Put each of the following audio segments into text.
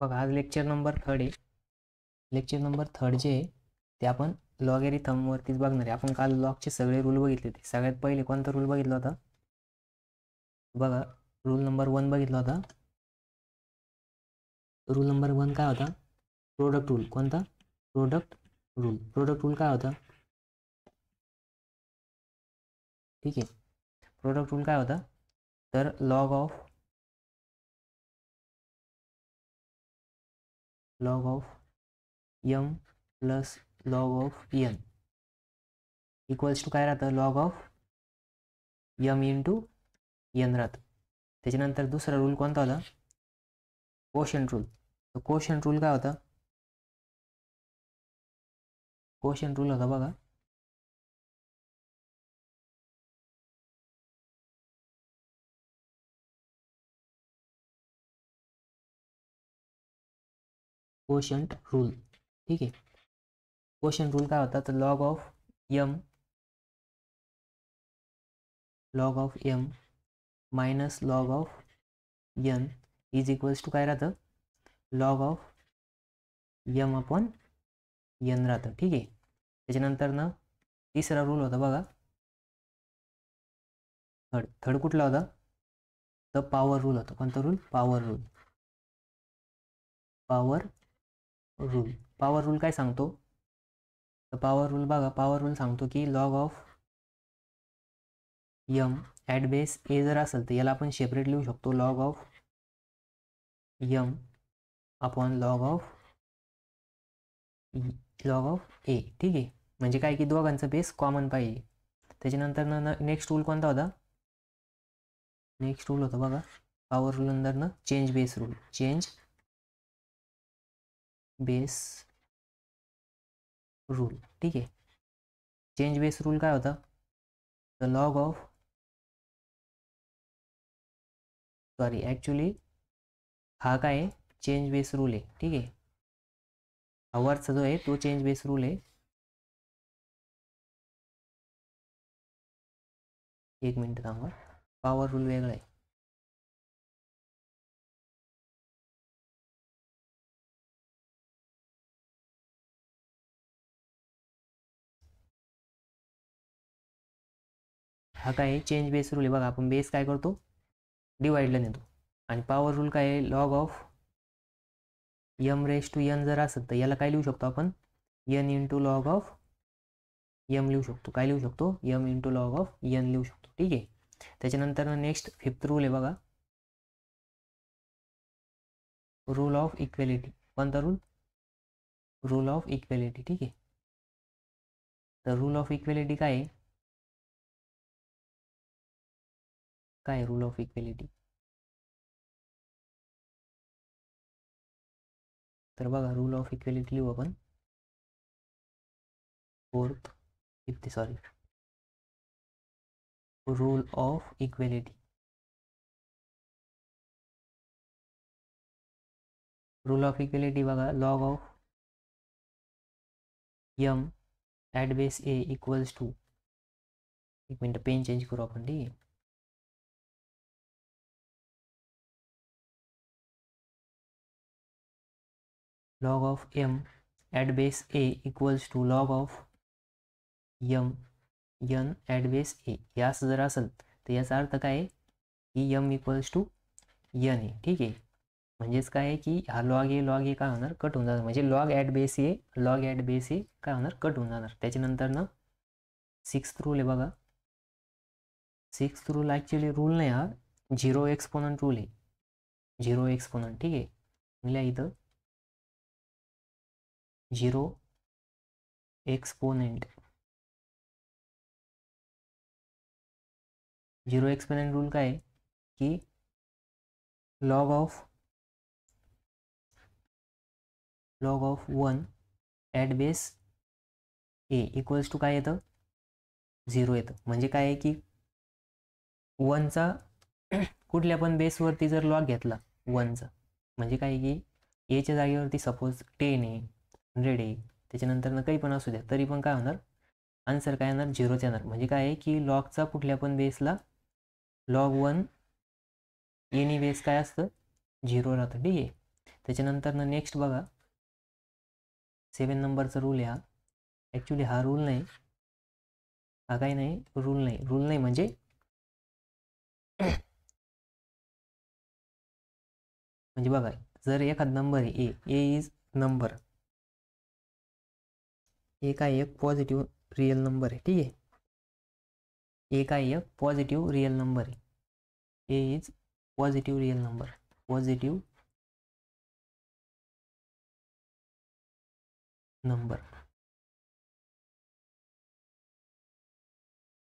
बघा आज lecture number 3 आहे. लेक्चर नंबर 3 जे आहे ते आपण लॉगॅरिथमवरतीच बघणार आहे. आपण काल लॉगचे सगळे रूल बघितले होते. सगळ्यात पहिले कोणता रूल बघितला होता? बघा, रूल नंबर 1 बघितला होता. रूल नंबर 1 काय होता? Product rule. कोणता? Product rule. प्रोडक्ट रूल काय होता? ठीक आहे. प्रोडक्ट रूल काय होता? तर log of m plus log of n equals to काय राहतं? Log of m into n राहतं. त्याच्यानंतर दुसरा रूल कोणता होता? Quotient rule. तर कोशंट रूल काय होता? कोशंट रूल होता बघा, कोशंट रूल. ठीक आहे. कोशंट रूल काय होता? तर log of m minus log of n is equals to काय राहतं? Log of m upon n राहतं. ठीक आहे. त्याच्यानंतर ना तिसरा रूल होता बघा, थर्ड कुठला होता? तर पॉवर रूल होता. कोणता rule? Power rule. Power rule काय सांगतो? तर पॉवर रूल बघा, पॉवर रूल सांगतो की log of m at base a जर असेल तर याला आपण सेपरेट लिहू शकतो, log of m upon log of a. ठीक आहे. म्हणजे काय की दोघांचा बेस कॉमन पाहिजे. त्याच्यानंतर नेक्स्ट रूल कोणता होता? नेक्स्ट रूल होता बघा, पॉवर रूल नंतर change base rule. Change base rule. ठीक आहे. चेंज बेस रूल काय होता? तर लॉग ऑफ ॲक्च्युली हा काय आहे? चेंज बेस रूल आहे. ठीक आहे. हा वरचा जो आहे तो चेंज बेस रूल आहे. एक मिनिट थांबा, पॉवर रूल वेगळा आहे. हा काय आहे? चेंज बेस रूल आहे. बघा, आपण बेस काय करतो? डिवाइडला नेतो. आणि पॉवर रूल काय आहे? Log of m raise to n जर असेल तर याला काय लिहू शकतो आपण? n into log of m लिहू शकतो. काय लिहू शकतो? m into log of n लिहू शकतो. ठीक आहे. त्याच्यानंतर नेक्स्ट फिफ्थ रूल आहे बघा, रूल ऑफ इक्वेलिटी. कोणता रूल? Rule of equality. ठीक आहे. तर रूल ऑफ इक्वेलिटी काय आहे? काय रूल ऑफ इक्वेलिटी? तर बघा, रूल ऑफ इक्वेलिटी लिहू आपण. Rule of equality. Rule of equality बघा, log of m at base A equals to, एक मिनटं पेन चेंज करू आपण. ठीक आहे. Log of m at base A equals to log of m n at base a. हे असं जर असेल तर याचा अर्थ काय आहे की m इक्वल्स टू n आहे. ठीक आहे. म्हणजेच काय आहे की हा लॉग ए काय होणार? कट होऊन जाणार. म्हणजे लॉग ॲट बेस ए काय होणार? कट होऊन जाणार. त्याच्यानंतर सिक्स्थ रूल आहे बघा. सिक्स्थ रूल ॲक्च्युली रूल नाही, हा झिरो एक्सपोनंट रूल आहे. Zero exponent. ठीक आहे. लिहा इथं zero exponent. Zero exponent rule काय आहे की log of 1 at base A equals to काय येतं? 0 येतं. म्हणजे काय आहे की 1चा कुठल्या पण बेसवरती जर लॉग घेतला 1चा, म्हणजे काय आहे की एच्या जागेवरती सपोज 10 आहे, 100 आहे, त्याच्यानंतर काही पण असू द्या, तरी पण काय होणार? आन्सर काय येणार? 0च येणार. म्हणजे काय आहे की लॉगचा कुठल्या पण बेसला लॉग 1 एनी बेस काय असतं? 0 राहतं. ठीक आहे. त्याच्यानंतर नेक्स्ट बघा 7 नंबरचा रूल आहे हा. ॲक्च्युली हा रूल नाही, हा काही नाही, रूल नाही म्हणजे म्हणजे बघा, जर एखादा नंबर आहे ए इज नंबर, ए काय एक पॉझिटिव्ह रिअल नंबर आहे, ठीक आहे. ए काय एक पॉझिटिव्ह रिअल नंबर आहे. A is positive real number, positive number.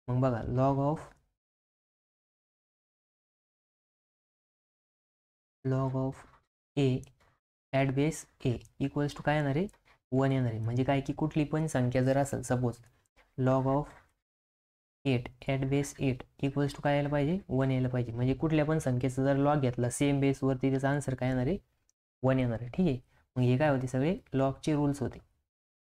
मग बघा log of A at base A equals to काय येणार आहे, 1 येणार आहे. म्हणजे काय की कुठली पण संख्या जर असेल, suppose log of 8 at base 8 equals to काय यायला पाहिजे, 1 यायला पाहिजे. म्हणजे कुठल्या पण संख्येचा जर लॉग घेतला सेम बेसवरती, त्याचा आन्सर काय येणार आहे, 1 येणार आहे, ठीक आहे. मग हे काय होते, सगळे लॉगचे रूल्स होते.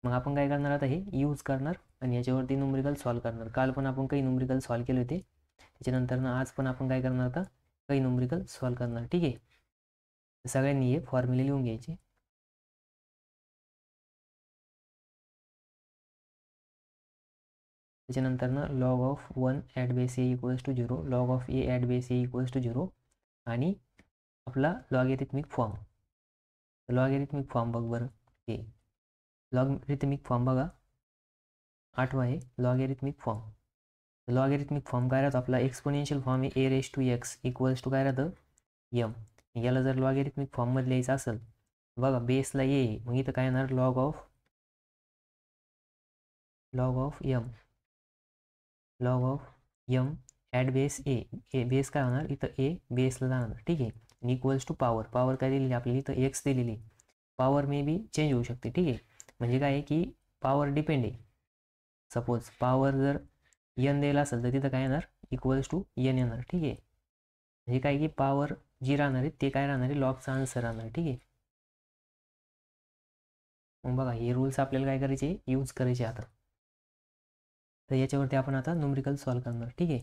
मग आपण काय करणार आता, हे यूज करणार आणि याच्यावरती न्यूमरिकल सॉल्व करणार. काल पण आपण काही न्यूमरिकल सॉल्व केले होते, त्याच्यानंतर आज पण आपण काय करणार, आता काही न्यूमरिकल सॉल्व करणार, ठीक आहे. सगळ्यांनी हे फॉर्म्युले लिहून घ्यायचे. त्याच्यानंतर log of 1 at base A equals to 0, log of A at base A equals to 0 आणि आपला लॉगॅरिथमिक फॉर्म. लॉगॅरिथमिक फॉर्म बघ बरं, हे लॉगॅरिथमिक फॉर्म बघा 8वा आहे लॉगॅरिथमिक फॉर्म. लॉगॅरिथमिक फॉर्म काय राहतो आपला, एक्सपोनेन्शियल फॉर्म आहे a raise to x equals to काय राहतं, एम. याला जर लॉगॅरिथमिक फॉर्ममध्ये लिहायचं असेल, बघा बेसला ए, मग इथं काय येणार, log of M at base A. Base काय होणार, इथं ए बेसला जाणार, ठीक आहे. आणि इक्वल्स टू पॉवर काय दिलेली आपल्याला, इथं एक्स दिलेली. पॉवर मे बी चेंज होऊ शकते, ठीक आहे. म्हणजे काय आहे की पॉवर डिपेंड आहे. सपोज पॉवर जर एन द्यायला असेल तर तिथं काय येणार, इक्वल्स टू एन येणार, ठीक आहे. म्हणजे काय की पॉवर जी राहणार आहे ते काय राहणार आहे, लॉगचा आन्सर राहणार, ठीक आहे. मग बघा हे रूल्स आपल्याला काय करायचे, यूज करायचे आता. तर याच्यावरती आपण आता न्यूमरिकल सॉल्व करणार, ठीक आहे.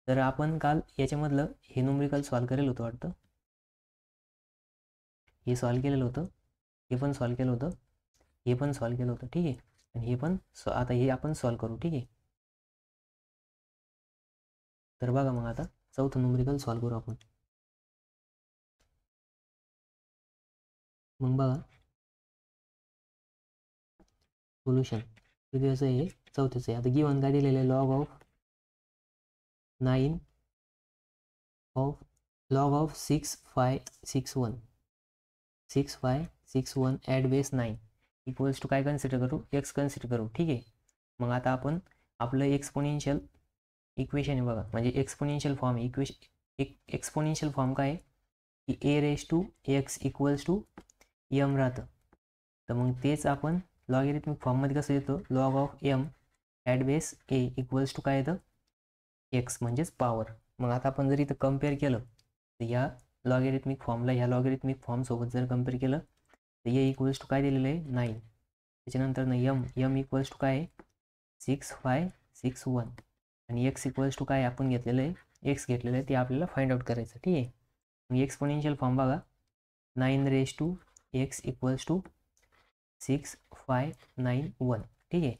तर आपण काल याच्यामधलं हे न्यूमरिकल सॉल्व करेल होतं वाटतं, हे सॉल्व केलेलं होतं, हे पण सॉल्व केलं होतं, हे पण सॉल्व केलं होतं, ठीक आहे. आणि हे पण आता हे आपण सॉल्व करू, ठीक आहे. तर बघा मग आता चौथं न्यूमरिकल सॉल्व करू आपण. मग बघा सोल्युशन किती आहे, चौथ्याचं आहे. आता गिवन काय दिलेलं आहे, log of 6561 at base 9 equals to काय कन्सिडर करू, एक्स कन्सिडर करू, ठीक आहे. मग आता आपण आपलं एक्सपोनेन्शियल इक्वेशन आहे बघा, म्हणजे एक्सपोनेन्शियल फॉर्म एक्सपोनेन्शियल फॉर्म काय आहे की a raise to x equals to m राहतं. तर मग तेच आपण लॉगॅरिथमिक फॉर्ममध्ये कसं येतो, log of M at base A equals to काय येतं, एक्स म्हणजेच पॉवर. मग आता आपण जर इथं कम्पेअर केलं तर या लॉगॅरिथमिक फॉर्मला ह्या लॉगॅरिथमिक फॉर्मसोबत जर कम्पेअर केलं तर ए इक्वल्स टू काय दिलेलं आहे, 9. त्याच्यानंतर एम इक्वल्स टू काय आहे, 6561 आणि एक्स इक्वल्स टू काय आपण घेतलेलं आहे, एक्स घेतलेलं आहे, ते आपल्याला फाइंड आउट करायचं, ठीक आहे. मग एक्सपोनेन्शियल फॉर्म बघा 9 raise to x equals to 6591, ठीक आहे.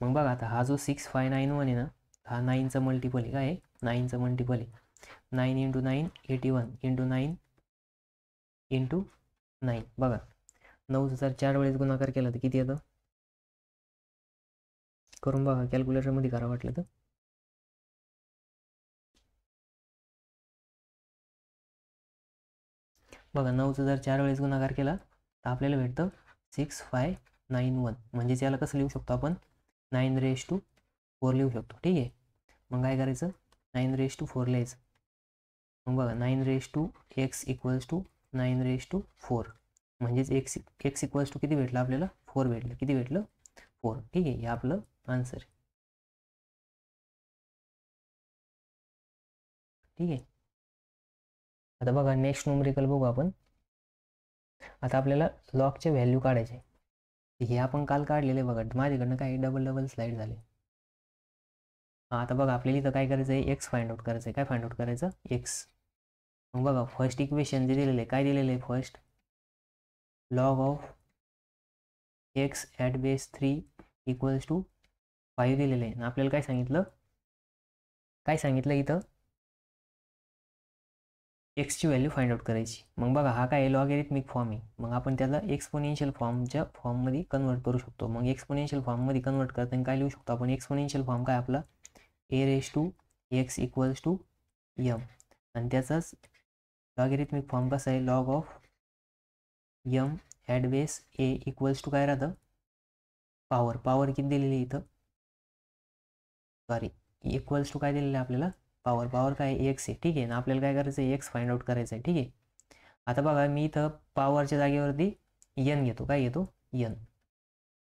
मग बघा आता हा जो 6591 आहे ना, हा 9चा मल्टिपल आहे, काय आहे 9चा मल्टिपल आहे. 9 × 9 81 × 9 × 9 बघा 9चा जर 4 वेळेस गुणाकार केला तर किती येतं, करून बघा कॅल्क्युलेटरमध्ये करा वाटलं तर. बघा 9चा जर 4 वेळेस गुणाकार केला तर आपल्याला भेटतं 6591. म्हणजेच याला कसं लिहू शकतो आपण, 9 रेस टू 4 लिहू शकतो, ठीक आहे. मग काय करायचं, 9 रेस टू 4 लिहायचं. मग बघा 9 raise to x equals to 9 raise to 4 म्हणजेच एक्स इक्वल्स टू किती भेटलं आपल्याला, 4 भेटलं. किती भेटलं, 4, ठीक आहे. हे आपलं आन्सर आहे, ठीक आहे. आता बघा नेक्स्ट न्यूमरिकल बघू आपण. आता आपल्याला लॉगचे व्हॅल्यू काढायचे. हे आपण काल काढलेले बघा, माझ्याकडनं काही डबल स्लाईड झाले. आता बघा आपल्याला इथं काय करायचं आहे, एक्स फाइंड आउट करायचं आहे. काय फाइंड आउट करायचं, एक्स. मग बघा फर्स्ट इक्वेशन जे दिलेलं आहे, काय दिलेलं आहे first, log of x at base 3 equals to 5 दिलेलं आहे. आपल्याला काय सांगितलं इथं एक्सची व्हॅल्यू फाइंड आउट करायची. मग बघा हा काय लॉगॅरिथमिक फॉर्म आहे, मग आपण त्याला एक्सपोनेन्शियल फॉर्मच्या फॉर्ममध्ये कन्वर्ट करू शकतो. मग एक्सपोनेन्शियल फॉर्ममध्ये कन्वर्ट करताना काय लिहू शकतो आपण, एक्सपोनेन्शियल फॉर्म काय आपला a raise to x equals to m, आणि त्याचाच लॉगॅरिथमिक फॉर्म कसा आहे, log of m at base A equals to काय राहतं, पॉवर किती दिलेली इथं, सॉरी इक्वल्स टू काय दिलेलं आहे आपल्याला, पॉवर काय एक्स आहे. ठीक आहे ना, आपल्याला काय करायचं आहे, एक्स फाइंड आउट करायचं आहे. ठीक आहे, आता बघा मी इथं पॉवरच्या जागेवरती यन घेतो, काय घेतो यन.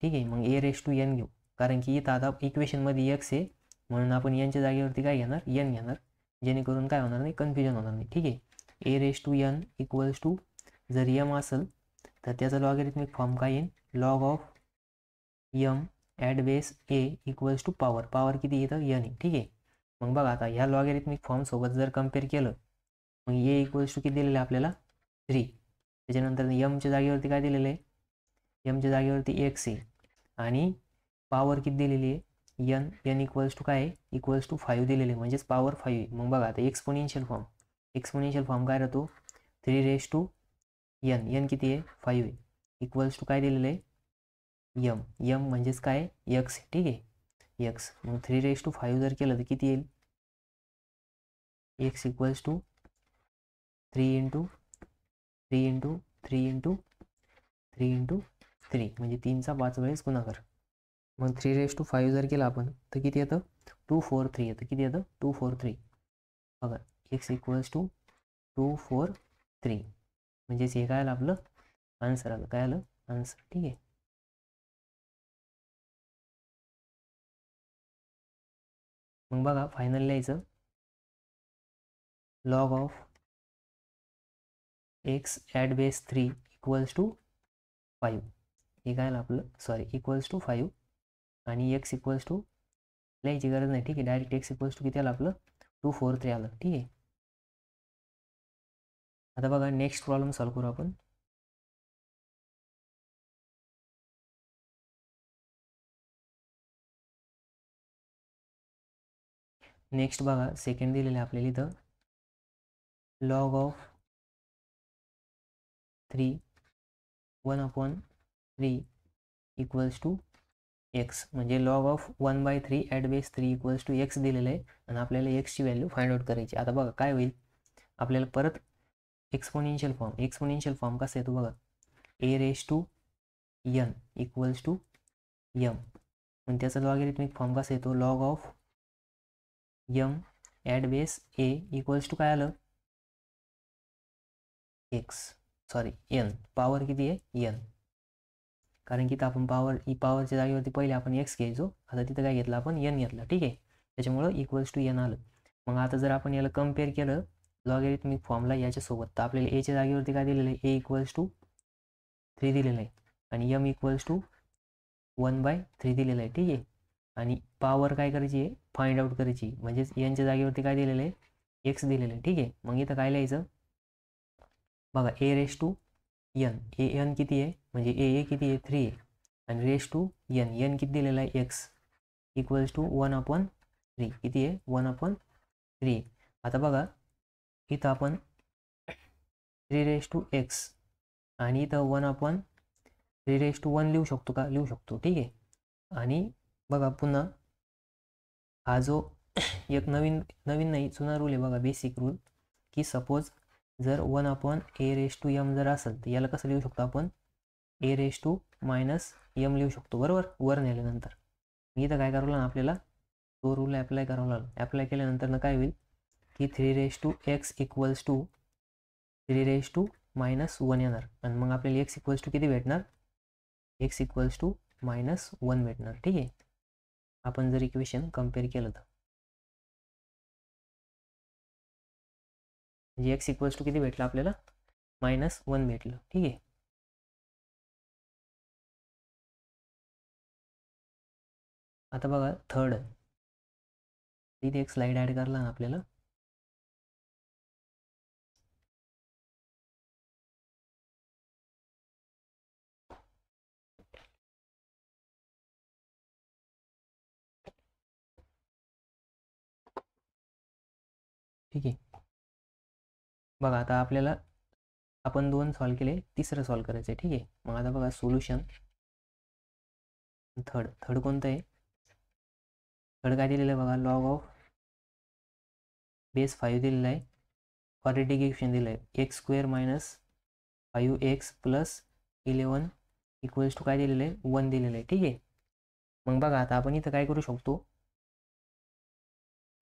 ठीक आहे, मग ए रेस टू यन घेऊ, कारण की इथं आता इक्वेशनमध्ये एक्स आहे म्हणून आपण यनच्या जागेवरती काय घेणार, यन घेणार, जेणेकरून काय होणार नाही, कन्फ्युजन होणार नाही. ठीक आहे, a raise to n equals to, जर यम असेल तर त्याचा लॉगॅरिथमिक फॉर्म काय येईल, log of m at base A equals to power किती येतं यन आहे. ठीक आहे, मग बघा आता ह्या लॉगॅरिथमिक फॉर्मसोबत जर कम्पेअर केलं, मग ए इक्वल्स टू किती दिलेलं आहे आपल्याला 3. त्याच्यानंतर यमच्या जागेवरती काय दिलेलं आहे, यमच्या जागेवरती एक्स आहे, आणि पॉवर किती दिलेली आहे यन इक्वल्स टू काय आहे, इक्वल्स टू 5 दिलेले आहे, म्हणजेच पॉवर 5 आहे. मग बघा आता एक्सपोनेन्शियल फॉर्म काय राहतो, 3 रेस टू यन किती आहे 5 आहे, इक्वल्स टू काय दिलेलं आहे यम म्हणजेच काय एक्स. ठीक आहे, एक्स, मग 3 रेस टू 5 जर केलं तर किती येईल, x equals to 3 into 3 into 3 into 3 into 3, म्हणजे 3चा 5 वेळेस गुणाकार. मग 3 रेस टू 5 जर केलं आपण तर किती येतं, 243 येतं. किती येतं 243. बघा एक्स इक्वल्स टू 243, म्हणजेच हे काय आलं आपलं आन्सर आलं, काय आलं आन्सर. ठीक आहे, मग बघा फायनल लिहायचं, log of x at base 3 equals to 5, हे काय आलं आपलं, सॉरी इक्वल्स टू 5, आणि एक्स इक्वल्स टू लिहायची गरज नाही. ठीक आहे, डायरेक्ट एक्स इक्वल्स टू किती आलं आपलं 243 आलं. ठीक आहे, आता बघा नेक्स्ट प्रॉब्लेम सॉल्व करू आपण. नेक्स्ट बघा सेकंड दिलेलं आहे आपल्याला इथं, log of 3 1/3 equals to x, म्हणजे log of 1/3 at base 3 equals to x दिलेलं आहे, आणि आपल्याला एक्सची व्हॅल्यू फाइंड आउट करायची. आता बघा काय होईल, आपल्याला परत एक्सपोनेन्शियल फॉर्म कसा येतो बघा, a raise to n equals to m, पण त्याचा लॉगॅरिथमिक फॉर्म कसा येतो, log of m at base A equals to काय आलं एक्स, सॉरी एन, पॉवर किती आहे एन, कारण की इथं आपण पॉवरच्या जागेवरती पहिले आपण एक्स घ्यायचो, आता तिथं काय घेतलं आपण एन घेतला. ठीक आहे, त्याच्यामुळं इक्वल्स टू एन आलं. मग आता जर आपण याला कम्पेअर केलं लॉगॅरिथमिक फॉर्मला याच्यासोबत, तर आपल्याला एच्या जागेवरती काय दिलेलं आहे, ए इक्वल्स टू 3 दिलेलं आहे, आणि यम इक्वल्स टू 1/3 दिलेलं आहे. ठीक आहे, आणि पॉवर काय करायची आहे, फाइंड आउट करायची, म्हणजेच एनच्या जागेवरती काय दिलेलं आहे एक्स दिलेलं आहे. ठीक आहे, मग इथं काय लिहायचं बघा, a raise to N, N किती आहे, म्हणजे ए किती आहे 3 आहे, आणि रेस टू यन किती दिलेला आहे एक्स, इक्वल्स टू 1/3, किती आहे 1/3. आता बघा इथं आपण 3 रेस टू एक्स आणि इथं 1/3 रेस टू 1 लिहू शकतो का, लिहू शकतो. ठीक आहे, आणि बघा पुन्हा हा जो एक नवीन नाही जुना रूल आहे बघा, बेसिक रूल, की सपोज जर 1/a रेस टू यम जर असेल तर याला कसं लिहू शकतो आपण, ए रेस टू मायनस यम लिहू शकतो, बरोबर, वर नेल्यानंतर. इथं काय करावं लागलं आपल्याला, तो रूल ॲप्लाय करावा लागला. ॲप्लाय केल्यानंतर काय होईल की 3 raise to x equals to 3 raise to -1 येणार, आणि मग आपल्याला एक्स इक्वल्स टू किती भेटणार, एक्स इक्वल्स टू -1 भेटणार. ठीक आहे, आपण जर इक्वेशन कम्पेअर केलं तर, म्हणजे एक्स इक्वल्स टू किती भेटलं आपल्याला -1 भेटलं. ठीक आहे, आता बघा थर्ड, इथे एक स्लाइड ॲड करला ना आपल्याला, ठीक आहे. बघा आता आपल्याला आपण 2 सॉल्व्ह केले, तिसरं सॉल्व्ह करायचं आहे. ठीक आहे. मग आता बघा सोल्युशन थर्ड कोणतं आहे? थर्ड काय दिलेलं आहे बघा, लॉग ऑफ बेस 5 दिलेला आहे. क्वाड्रेटिक इक्वेशन दिलं आहे x square minus 5x plus 11 equals to काय दिलेलं आहे, 1 दिलेलं आहे. ठीक आहे. मग बघा आता आपण इथं काय करू शकतो,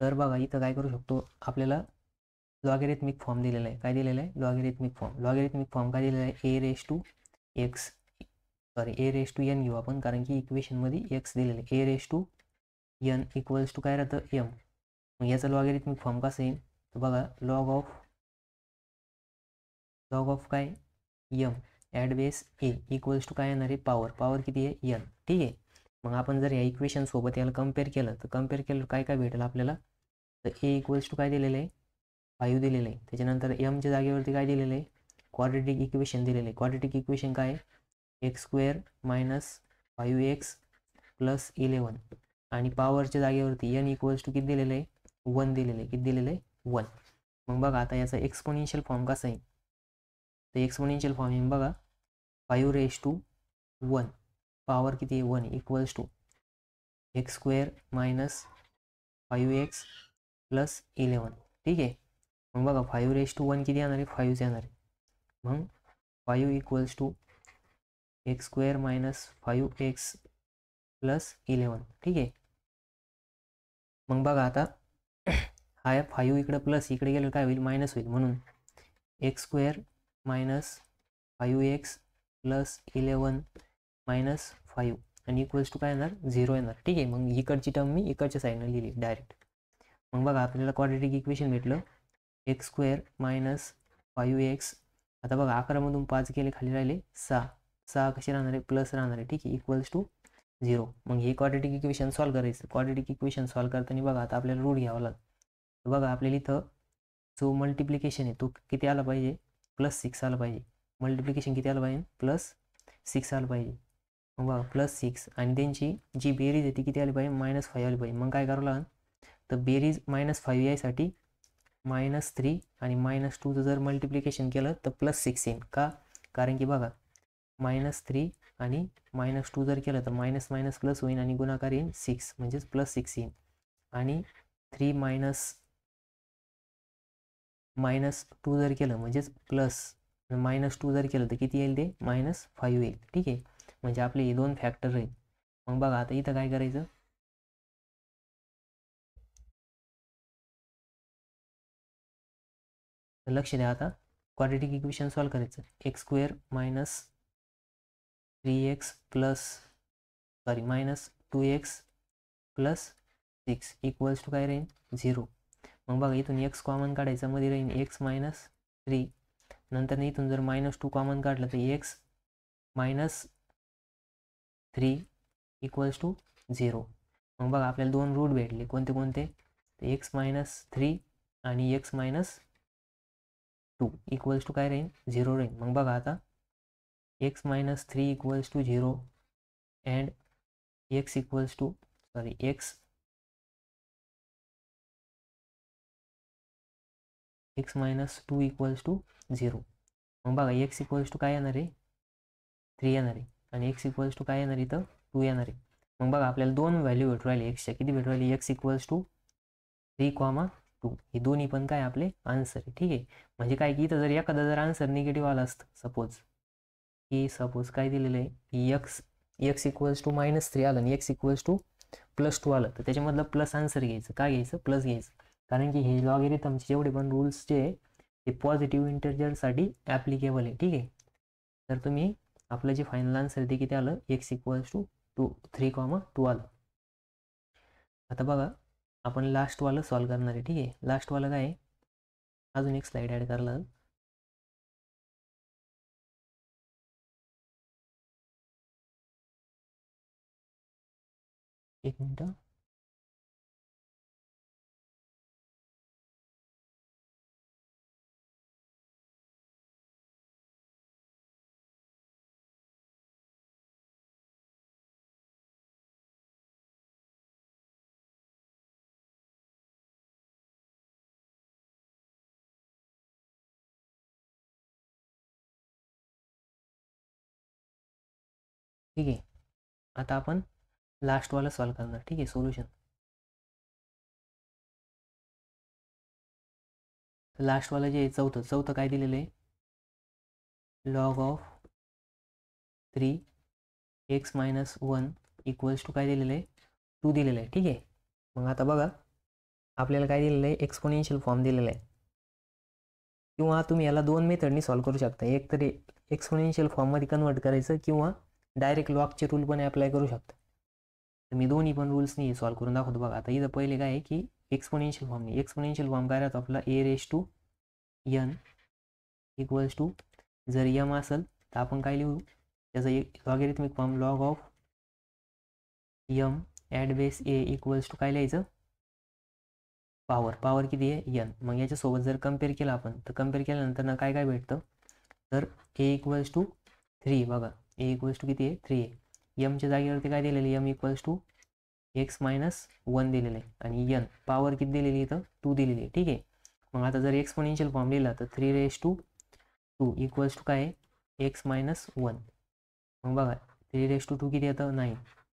तर बघा इथं काय करू शकतो, आपल्याला लॉगॅरिथमिक फॉर्म दिलेला आहे. काय दिलेलं आहे? Logarithmic form. लॉगॅरिथमिक फॉर्म काय दिलेला आहे? ए रेस टू एन घेऊ आपण, कारण की इक्वेशनमध्ये एक्स दिलेलं आहे. A raise to n equals to काय राहतं, एम. मग याचा लॉगॅरिथमिक फॉर्म कसं येईल, तर बघा लॉग ऑफ काय, M at base A equals to काय येणार आहे, पॉवर किती आहे, एन. ठीक आहे. मग आपण जर या इक्वेशन सोबत याला कम्पेअर केलं, तर कम्पेअर केलं काय काय भेटेल आपल्याला, तर ए इक्वल्स टू काय दिलेलं आहे, 5 दिलेलं आहे. त्याच्यानंतर एमच्या जागेवरती काय दिलेलं आहे, क्वाड्रेटिक इक्वेशन दिलेलं आहे. क्वाड्रेटिक इक्वेशन काय आहे, x square minus 5x plus 11 आणि पॉवरच्या जागेवरती एन इक्वल्स टू किती दिलेलं आहे, 1 दिलेलं आहे. किती दिलेलं आहे, 1. मग बघा आता याचा एक्सपोनेन्शियल फॉर्म कसा आहे, तर एक्सपोनेन्शियल फॉर्म येईल बघा 5 रेस टू 1 पॉवर किती आहे, 1 equals to x square minus 5x plus 11. ठीक आहे. मग बघा 5 रेस टू 1 किती येणार आहे, 5 येणार आहे. मग 5 equals to x square minus 5x plus 11. ठीक आहे. मग बघा आता हा 5 इकडं प्लस इकडे गेलं काय होईल, मायनस होईल. म्हणून x square minus 5x plus 11 minus 5 आणि इक्वल्स टू काय येणार, 0 येणार. ठीक आहे. मग इकडची टर्म मी इकडच्या साईडनं लिहिली डायरेक्ट. मग बघा आपल्याला क्वाड्रेटिक इक्वेशन भेटलं एक्स स्क्वेअर मायनस 5x. आता बघा 11मधून 5 गेले, खाली राहिले 6 कसे राहणार आहे, प्लस राहणार आहे. ठीक आहे. Equals to 0. मग हे क्वाड्रेटिक इक्वेशन सॉल्व्ह करायचं. क्वाड्रेटिक इक्वेशन सॉल्व्ह करताना बघा आता आपल्याला रूट घ्यावा लागतं. बघा आपल्याला इथं जो मल्टिप्लिकेशन आहे तो किती आला पाहिजे, +6 आला पाहिजे. मल्टिप्लिकेशन किती आलं पाहिजे, +6 आलं पाहिजे. मग बघा +6 आणि त्यांची जी बेरीज आहे ती किती आली पाहिजे, -5 आली पाहिजे. मग काय करावं लागेल, तर बेरीज -5 यायसाठी -3 आणि -2चं जर मल्टिप्लिकेशन केलं तर +6 येईल. का, कारण की बघा -3 आणि -2 जर केलं तर मायनस मायनस प्लस होईल आणि गुणाकार येईल 6 म्हणजेच +6 येईल. आणि 3 -2 जर केलं म्हणजेच प्लस -2 जर केलं तर किती येईल, ते -5 येईल. ठीक आहे. म्हणजे आपले हे 2 फॅक्टर राहील. मग बघा आता इथं काय करायचं, लक्ष द्या. आता क्वाड्रेटिक इक्वेशन सॉल्व्ह करायचं. X square minus 3x plus minus 2x plus 6 equals to काय राहील, 0. मग बघा इथून x कॉमन काढायचा, मध्ये राहील x -3. नंतर इथून जर -2 कॉमन काढलं तर x -3 इक्वल्स टू 0. मग बघा आपल्याला 2 रूट भेटले, कोणते कोणते, x -3 आणि x -2 इक्वल्स टू काय राहील, 0 राहील. मग बघा आता x -3 equals to 0 and x equals to x -2 equals to 0. मग बघा x इक्वल्स टू काय येणार आहे, 3 येणार आहे आणि x इक्वल्स टू काय येणार आहे, इथं 2 येणार आहे. मग बघा आपल्याला 2 व्हॅल्यू भेटू राहिले एक्सच्या. किती भेटू राहिले, x इक्वल्स टू 3,2. हे दोन्ही पण काय आपले आन्सर आहे. ठीक आहे. म्हणजे काय की इथं जर एखादा जर आन्सर निगेटिव्ह आला असतं, सपोज काय दिलेलं आहे की x इक्वल्स टू -3 आलं आणि x इक्वल्स टू +2 आलं, तर त्याच्यामधलं प्लस आन्सर घ्यायचं. काय घ्यायचं, प्लस घ्यायचं. कारण की हे लॉगॅरिथमचे जेवढे पण रूल्स जे आहे ते पॉझिटिव्ह इंटिजरसाठी ॲप्लिकेबल आहे. ठीक आहे. तर तुम्ही आपलं जे फायनल आन्सर आहे ते किती आलं, x इक्वल्स टू 3,2 आलं. आता बघा आपण लास्टवालं सॉल्व्ह करणार आहे. ठीक आहे. लास्टवालं काय आहे, अजून एक स्लाईड ॲड करायला. एक मिनटं. ठीक आहे. आता आपण लास्टवाला सॉल्व करणार. ठीक आहे. सोल्युशन लास्टवाला जे चौथं काय दिलेलं आहे, log of 3x - 1 equals to काय दिलेलं आहे, 2 दिलेलं आहे. ठीक आहे. मग आता बघा आपल्याला काय दिलेलं आहे, एक्सपोनेन्शियल फॉर्म दिलेला आहे. किंवा तुम्ही याला दोन मेथडनी सॉल्व करू शकता. एक तरी एक्सपोनेन्शियल फॉर्ममध्ये कन्वर्ट करायचं किंवा डायरेक्ट लॉगचे रूल पण अप्लाय करू शकता. तर मी दोन्ही पण रूल्सनी सॉल्व करून दाखवतो. बघा आता इथं पहिले काय आहे की एक्सपोनेन्शियल फॉर्म काय राहतो आपला, a⁴n इक्वल्स टू, जर m असेल तर आपण काय लिहू, त्याचा एक logarithmic form log of m at base a equals to काय लिहायचं, पॉवर किती आहे n. मग याच्यासोबत जर कम्पेअर केलं आपण, तर कम्पेअर केल्यानंतर ना काय भेटतं, तर a इक्वल्स टू 3. बघा a इक्वल्स टू किती आहे, 3 आहे. एमच्या जागेवरती काय दिलेलं आहे, m इक्वल्स टू x - 1 दिलेलं आहे आणि n पॉवर किती दिलेली इथं, 2 दिलेली आहे. ठीक आहे. मग आता जर एक्सपोनेन्शियल फॉर्म लिहिला तर 3⁻² इक्वल्स टू काय आहे, x - 1. मग बघा 3⁻² किती येतं,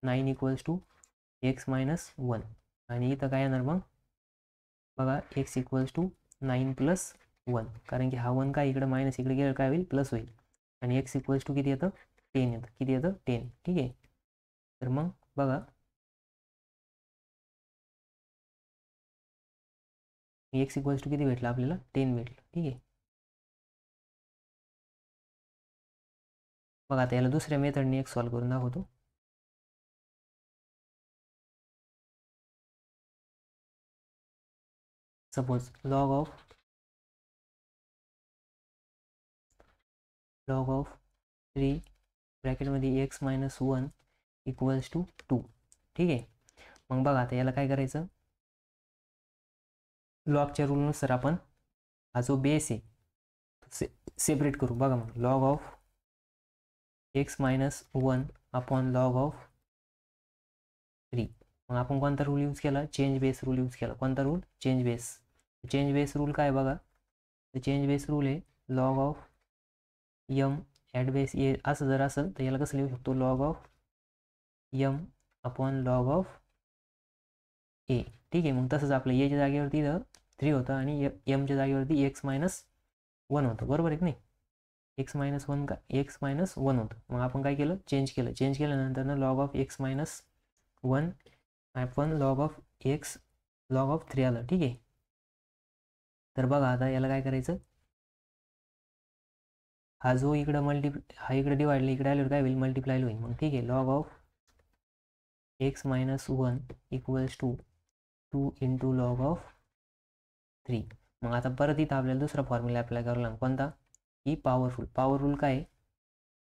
9 इक्वल्स टू x - 1 आणि इथं काय येणार मग बघा, x इक्वल्स टू 9 + 1, कारण की हा 1 काय इकडे मायनस इकडे गेलं काय होईल, प्लस होईल. आणि x इक्वल्स टू किती येतं, 10 येतं. किती येतं, 10. ठीक आहे. तर मग बघा x इक्वल्स टू किती भेटलं आपल्याला, 10 भेटलं. ठीक आहे. बघा आता याला दुसऱ्या मेथडने एक सॉल्व करून दाखवतो. सपोज लॉग ऑफ 3 ब्रॅकेटमध्ये x - 1 इक्वल्स टू 2. ठीक आहे. मग बघा आता याला काय करायचं, लॉगच्या रूलनुसार आपण हा जो बेस आहे सेपरेट करू. बघा मग log of x - 1 upon log of 3. मग आपण कोणता रूल यूज केला, चेंज बेस रूल यूज केला. कोणता रूल, चेंज बेस रूल काय बघा, तर चेंज बेस रूल आहे log of m at base a. असं जर असेल तर याला कसं लिहू शकतो, log of m upon log of a. ठीक आहे. मग तसंच आपलं a च्या जागेवरती 3 होतं आणि m च्या जागेवरती x - 1 होतं. बरोबर आहे की नाही, x - 1 का x - 1 होतं. मग आपण काय केलं, चेंज केल्यानंतर ना लॉग ऑफ x - 1 आपण लॉग ऑफ 3 आलं. ठीक आहे. तर बघा आता याला काय करायचं, हा जो इकडं हा इकडे डिवाइडला इकडे आल्यावर काय होईल, मल्टिप्लाय होईल. मग ठीक आहे, log of x - 1 equals to 2 into log of 3. मग आता परत इथं आपल्याला दुसरा फॉर्म्युला अप्लाय करावा लागेल. कोणता, की पॉवर रूल काय आहे,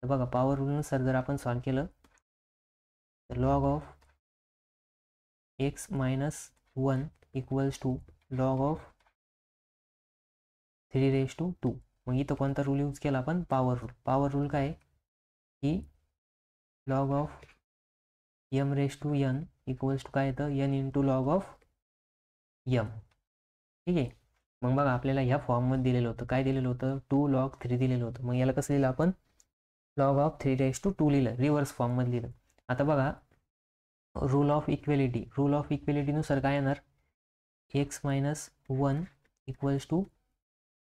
तर बघा पॉवर रूलनुसार जर आपण सॉल्व केलं तर log of x - 1 equals to log of 3⁻². मग इथं कोणता रूल यूज केला आपण, पॉवर रूल काय आहे, की log of m⁻n equals to काय येतं, n into log of m. ठीक आहे. मग बघा आपल्याला ह्या फॉर्ममध्ये दिलेलं होतं, काय दिलेलं होतं, 2 log 3 दिलेलं होतं. मग याला कसं लिहिलं आपण, लॉग ऑफ 3⁻² लिहिलं, रिव्हर्स फॉर्ममध्ये लिहिलं. आता बघा रूल ऑफ इक्वेलिटीनुसार काय येणार, x - 1 इक्वल्स टू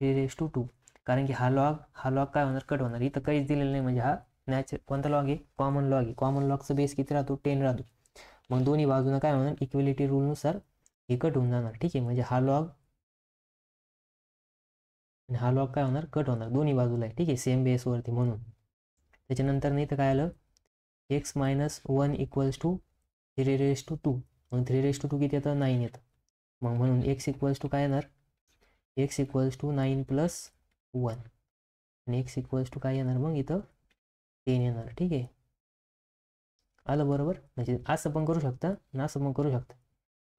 3⁻². कारण की हा लॉग काय होणार, कट होणार. इथं काहीच दिलेलं नाही, म्हणजे हा कोणता लॉग आहे, कॉमन लॉग आहे. कॉमन लॉगचा बेस किती राहतो, 10 राहतो. मग दोन्ही बाजूनं काय होणार, इक्वेलिटी रूलनुसार हे कट होऊन जाणार. ठीक आहे. म्हणजे हा लॉग आणि हा लॉग काय होणार, कट होणार दोन्ही बाजूला आहे. ठीक आहे, सेम बेसवरती. म्हणून त्याच्यानंतर नाही तर काय आलं, x - 1 इक्वल्स टू 3⁻². मग 3⁻² किती येतं, 9 येतं. मग म्हणून x इक्वल्स टू काय येणार, x इक्वल्स टू 9 + 1 आणि x इक्वल्स टू काय येणार, मग इथं 10 येणार. ठीक आहे, आलं बरोबर. म्हणजे असं पण करू शकता आणि असं पण करू शकता,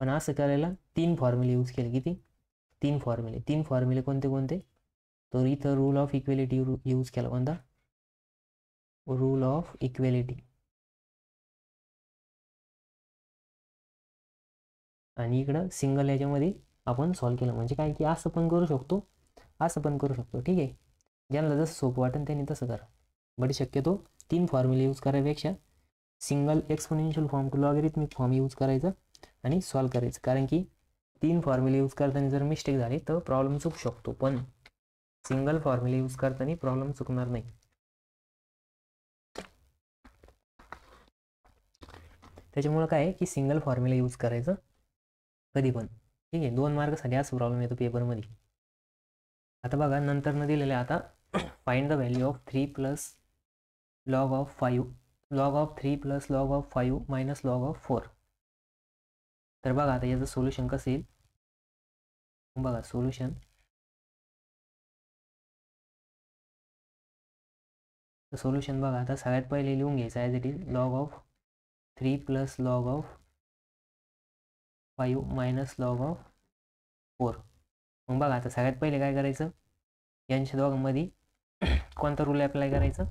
पण असं करायला 3 फॉर्म्युले यूज केले. किती, 3 फॉर्म्युले कोणते, तर इथं रूल ऑफ इक्वेलिटी यूज केला. कोणता, रूल ऑफ इक्वेलिटी. आणि इकडं सिंगल याच्यामध्ये आपण सॉल्व केलं. म्हणजे काय की असं पण करू शकतो, असं पण करू शकतो. ठीक आहे. ज्यांना जसं सोपं वाटेल त्यांनी तसं करा. बट शक्यतो 3 फॉर्म्युले यूज करायपेक्षा single exponential form to logarithmic form use करायचा आणि सॉल्व करायचं, कारण की 3 फॉर्म्युले यूज करताना जर मिस्टेक झाली तर प्रॉब्लेम चुकू शकतो, पण सिंगल फॉर्म्युले यूज करताना प्रॉब्लेम चुकणार नाही. त्याच्यामुळे काय आहे की सिंगल फॉर्म्युला यूज करायचं कधी पण. ठीक आहे, 2 मार्कसाठी असं प्रॉब्लेम येतो पेपरमध्ये. आता बघा नंतर न दिलेलं आहे आता find the value of 3 plus log of 5 log of 3 plus log of 5 minus log of 4. तर बघा आता याचं सोल्युशन कसं येईल. बघा सोल्युशन बघा आता सगळ्यात पहिले लिहून घ्यायचं as it is log of 3 plus log of 5 minus log of 4. मग बघा आता सगळ्यात पहिले काय करायचं, यांच्या दोघांमध्ये कोणता रूल अप्लाय करायचा,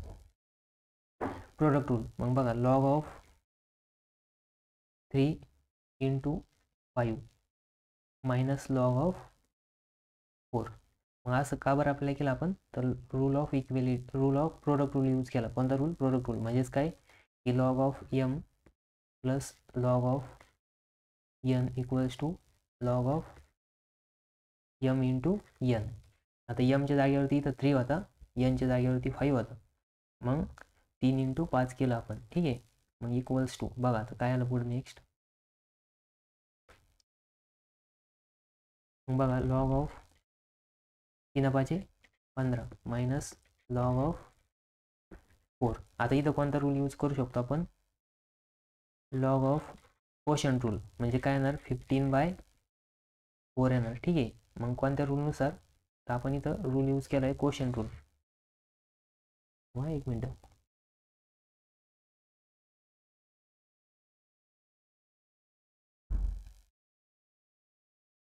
प्रोडक्ट रूल. मग बघा log of 3 into 5 minus log of 4. मग असं का बरं अप्लाय केलं आपण, तर rule of product rule use केला. कोणता रूल, प्रोडक्ट रूल. म्हणजेच काय की log of M plus log of N equals to log of M into N. आता एमच्या जागेवरती इथं 3 होता, एनच्या जागेवरती 5 होता, मग 3 इंटू 5 केलं आपण. ठीक आहे, मग इक्वल्स टू बघा आता काय आलं पुढे नेक्स्ट. मग बघा log of 3 5 15 minus log of 4. आता इथं कोणता रूल यूज करू शकतो आपण, लॉग ऑफ कोशंट रूल. म्हणजे काय येणार 15/4 येणार. ठीक आहे, मग कोणत्या रूलनुसार, तर आपण इथं रूल यूज केला आहे कोशंट रूल. एक मिनटं.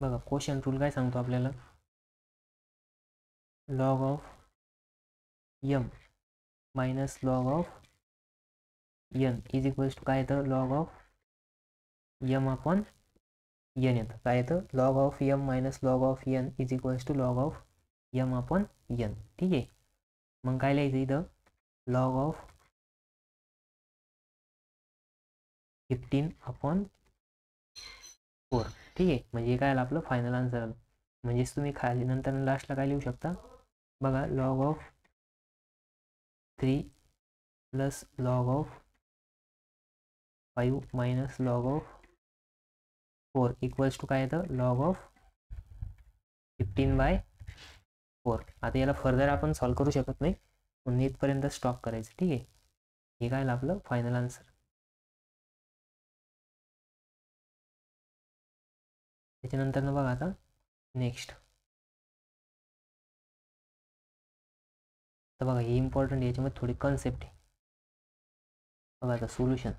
बघा कोशंट रूल काय सांगतो आपल्याला, log of M minus log of N is equals to काय येतं, log of M upon N येतं. काय येतं, log of M minus log of N is equals to log of M upon N. ठीक आहे, मग काय लिहायचं इथं, लॉग ऑफ 15/4. ठीक आहे, म्हणजे काय आलं आपलं फायनल आन्सर आलं. म्हणजेच तुम्ही खाली नंतर लास्टला काय लिहू शकता, बघा log of 3 plus log of 5 minus log of 4 equals to काय येतं, लॉग ऑफ 15/4. आता याला फर्दर आपण सॉल्व करू शकत नाही, म्हणून इथपर्यंत स्टॉप करायचं. ठीक आहे, हे काय आलं आपलं फायनल आन्सर. त्याच्यानंतर ना बघा आता नेक्स्ट. तर बघा हे इम्पॉर्टंट, याच्यामध्ये थोडी कन्सेप्ट आहे. बघा आता सोल्युशन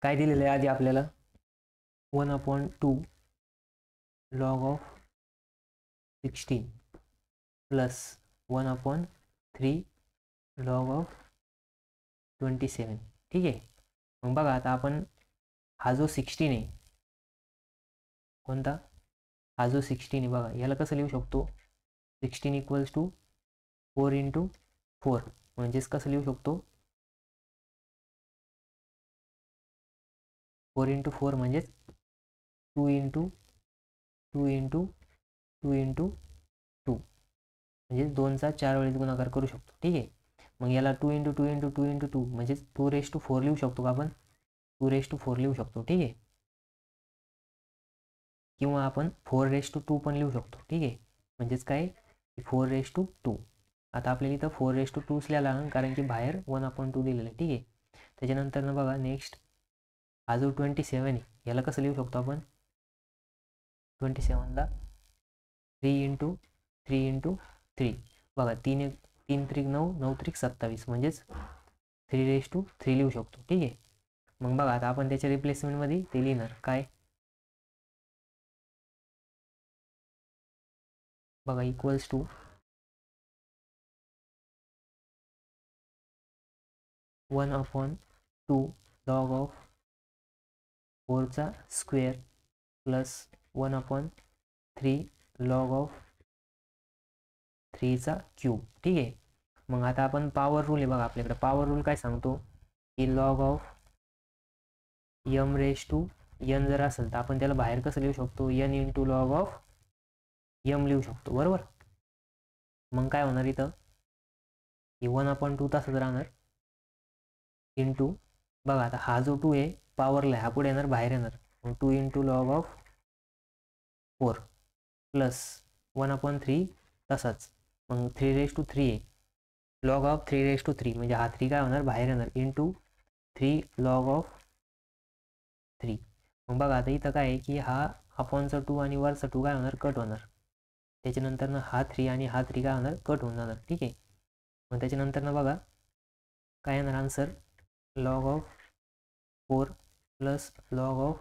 काय दिलेलं आहे आधी आपल्याला, 1/2 log of 16 plus 1/3 log of 27. ठीक आहे, मग बघा आता आपण हा जो 16 आहे, कोणता, हा जो 16 आहे बघा, याला कसं लिहू शकतो, 16 इक्वल्स टू 4 इंटू 4. म्हणजेच कसं लिहू शकतो, 4 इंटू 4 म्हणजेच 2 इंटू 2 इंटू 2 इंटू 2, म्हणजे 2चा 4 वेळेस गुणाकार करू शकतो. ठीक आहे, मग याला 2 इंटू 2 इंटू 2 इंटू 2 म्हणजे 2⁴ लिहू शकतो का आपण, 2⁴ लिहू शकतो. ठीक आहे, किंवा आपण 4⁴ पण लिहू शकतो. ठीक आहे, म्हणजेच काय 4⁴. आता आपल्याला इथं 4⁴ लिहायला लागेल, कारण की बाहेर 1/2 दिलेलं आहे. ठीक आहे, त्याच्यानंतर बघा नेक्स्ट हा जो 27 आहे, याला कसं लिहू शकतो आपण, 27ला 3 इंटू 3 इंटू 3. बघा 3 3 9 9 27, म्हणजेच 3⁵ लिहू शकतो. ठीक आहे, मग बघा आता आपण त्याच्या रिप्लेसमेंटमध्ये ते लिहिणार काय, बघा इक्वल्स टू 1/2 लॉग ऑफ 4चा स्क्वेअर प्लस 1/3 लॉग ऑफ 3चा क्यूब. ठीक आहे, मग आता आपण पॉवर रूल आहे बघा, आपल्याकडे पॉवर रूल काय सांगतो, की log of M raise to N जर असेल तर आपण त्याला बाहेर कसं लिहू शकतो, N into log of M लिहू शकतो, बरोबर. मग काय होणार इथं, की 1/2 तसंच राहणार इंटू, बघा आता हा जो 2 आहे पॉवरला हा पुढे येणार बाहेर येणार, मग 2 इंटू लॉग ऑफ 4 प्लस 1/3 तसाच, मग 3/3 आहे, लॉग ऑफ 3/3 म्हणजे हा 3 काय होणार बाहेर येणार इंटू 3 लॉग ऑफ 3. मग बघा आता इथं काय आहे की हा अपॉनचा 2 आणि वरचा 2 काय होणार कट होणार, त्याच्यानंतर हा 3 आणि हा 3 काय होणार कट होऊन जाणार, ठीक आहे. मग त्याच्यानंतर बघा काय येणार answer, log of 4 plus log of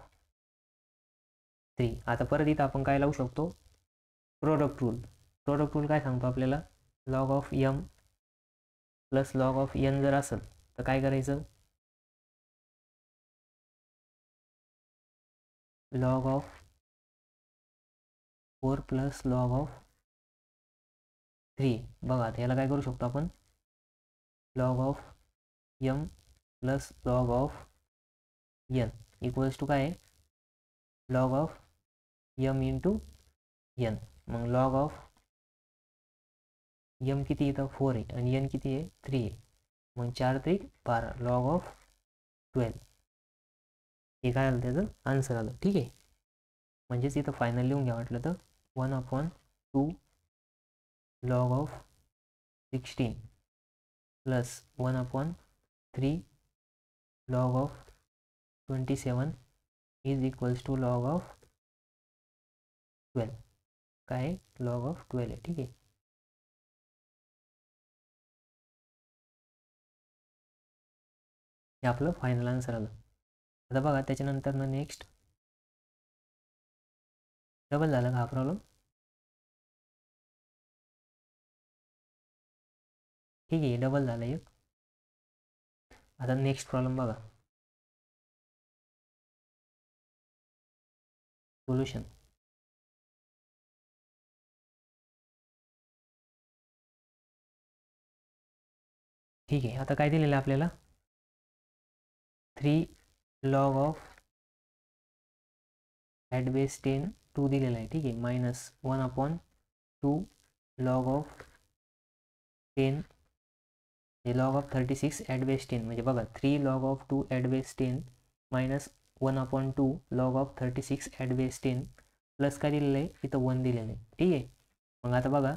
3. आता परत इथं आपण काय लावू शकतो, प्रोडक्ट रूल काय सांगतो आपल्याला, log of M plus log of N जर असेल तर काय करायचं, log of 4 plus log of 3. बघा आता याला काय करू शकतो आपण, log of M plus log of N equals to काय आहे, log of M into N. मग लॉग ऑफ यम किती इथं 4 आहे आणि एन किती आहे 3 आहे, मग 4 3 12 लॉग ऑफ 12. हे काय आलं त्याचं आन्सर आलं, ठीक आहे. म्हणजेच इथं फायनल लिहून घ्या वाटलं तर 1/2 log of 16 plus 1/3 log of 27 is equals to log of 12. काय लॉग ऑफ 12 आहे, ठीक आहे. हे आपलं फायनल आन्सर आलं. आता बघा त्याच्यानंतर नेक्स्ट डबल झालं का हा प्रॉब्लेम, ठीक आहे डबल झालं एक. आता नेक्स्ट प्रॉब्लेम बघा, सोल्युशन. ठीक आहे, आता काय दिलेलं आहे आपल्याला, 3 लॉग ऑफ ॲट बेस 10 2 दिलेला आहे, ठीक आहे, मायनस 1/2 लॉग ऑफ 10 हे लॉग ऑफ 36 ॲट बेस 10, म्हणजे बघा 3 log of 2 at base 10 minus 1/2 log of 36 at base 10 plus काय दिलेलं आहे इथं 1 दिलेलं आहे, ठीक आहे. मग आता बघा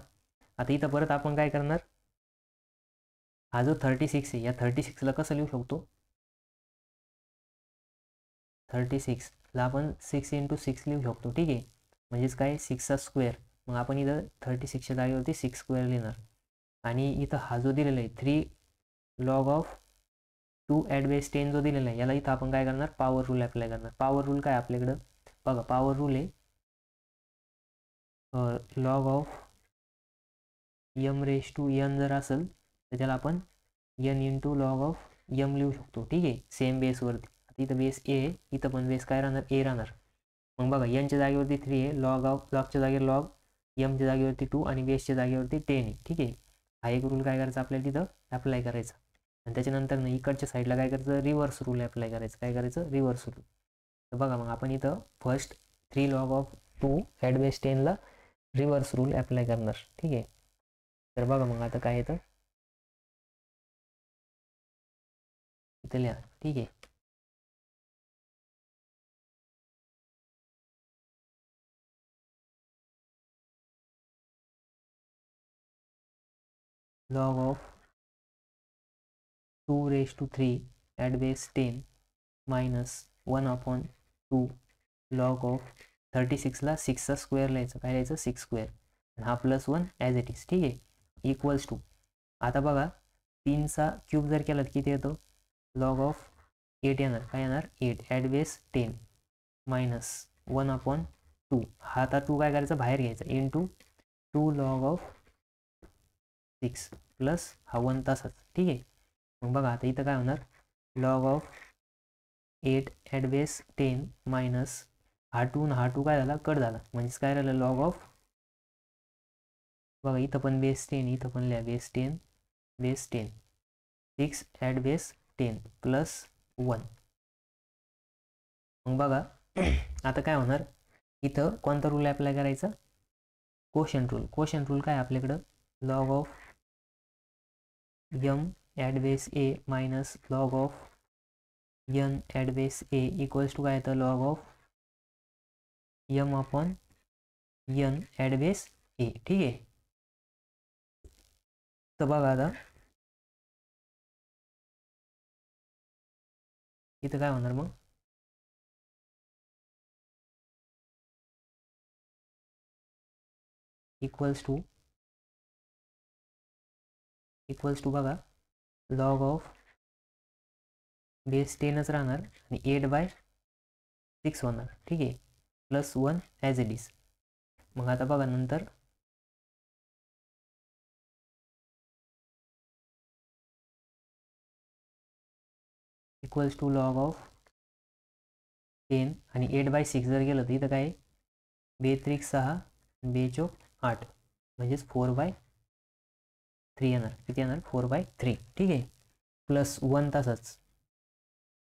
आता इथं परत आपण काय करणार, हा जो 36 आहे या 36ला कसं लिहू शकतो, 36ला आपण 6 इंटू 6 लिहू शकतो, ठीक आहे. म्हणजेच काय 6चा स्क्वेअर, मग आपण इथं 36च्या जागेवरती 6 स्क्वेअर लिहिणार. आणि इथं हा जो दिलेला आहे 3 लॉग ऑफ 2 ॲट बेस 10 जो दिलेला आहे याला इथं आपण काय करणार, पॉवर रूल अप्लाय करणार. पॉवर रूल काय आपल्याकडं बघा, पॉवर रूल आहे log of M raise to N जर असेल तर त्याला आपण N into log of M लिहू शकतो, ठीक आहे, सेम बेसवरती. इथं बेस ए आहे, इथं पण बेस काय राहणार ए राहणार. मग बघा एनच्या जागेवरती 3 आहे, लॉगच्या जागेवर लॉग, एमच्या जागेवरती 2 आणि बेसच्या जागेवरती 10 आहे, ठीक आहे. हा एक रूल काय करायचा आपल्याला तिथं अप्लाय करायचा. आणि त्याच्यानंतर इकडच्या साईडला काय करायचं, रिव्हर्स रूल अप्लाय करायचं. काय करायचं, रिव्हर्स रूल. तर बघा मग आपण इथं first 3 log of 2 at base 10ला रिव्हर्स रूल अप्लाय करणार, ठीक आहे. तर बघा मग आता काय येतं इथं लिहा, ठीक आहे. Log of 2⁻³ at base 10 minus 1/2 log of 36ला 6चा स्क्वेअर लिहायचं, काय लिहायचं 6 स्क्वेअर, हा प्लस 1 ॲज इट इज, ठीक आहे, इक्वल्स टू. आता बघा 3चा क्यूब जर केला तर किती येतो, लॉग ऑफ 8 येणार, काय येणार 8 ॲट बेस 10 मायनस 1/2, हा आता 2 काय करायचं बाहेर घ्यायचा इंटू 2 लॉग ऑफ 6 प्लस हा 1 तासाच, ठीक आहे. मग बघा आता इथं काय होणार, log of 8 at base 10 minus हा 2 हा 2 काय झाला कट झाला, म्हणजेच काय राहिलं लॉग ऑफ, बघा इथं पण बेस 10 इथं पण लिहा बेस 10 6 ॲट बेस 10 प्लस 1. मग बघा आता काय होणार, इथं कोणता रूल अप्लाय करायचा, कोशंट रूल. कोशंट रूल काय आपल्याकडं, log of m at base a minus log of n at base a equals to काय येतं, log of m upon n at base a. ठीक आहे. तर बघा आता इथं काय होणार मग, इक्वल्स टू बघा लॉग ऑफ बेस 10च राहणार आणि 8/6 होणार. ठीक आहे, प्लस 1 ॲज इट इज. मग आता बघा नंतर इक्वल्स टू लॉग ऑफ 10 आणि 8/6 जर गेलं तर इथं काय, 2×3 6 2×4 8 म्हणजेच 4/3 येणार. किती येणार, 4/3. ठीक आहे, प्लस 1 तसंच.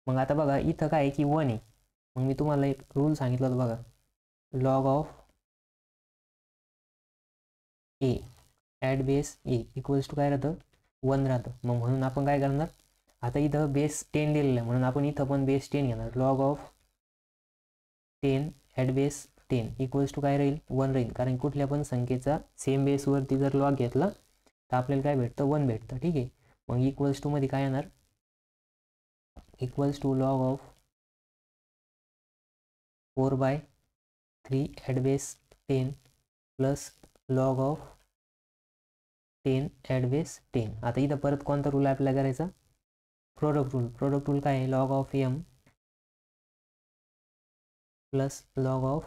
मग आता बघा इथं काय आहे की 1 आहे. मग मी तुम्हाला एक रूल सांगितलं होतं बघा, log of A at base A equals to काय राहतं, 1 राहतं. मग म्हणून आपण काय करणार, आता इथं बेस 10 दिलेलं आहे म्हणून आपण इथं पण बेस 10 घेणार. Log of 10 at base 10 equals to काय राहील, 1 राहील. कारण कुठल्या पण संख्येचा सेम बेसवरती जर लॉग घेतला तर आपल्याला काय भेटतं, 1 भेटतं. ठीक आहे, मग इक्वल्स टू मध्ये काय येणार, equals to log of 4/3 at base 10 plus log of 10 at base 10. आता इथं परत कोणता रूल अप्लाय करायचा, प्रोडक्ट रूल. प्रोडक्ट रूल काय आहे, log of m plus log of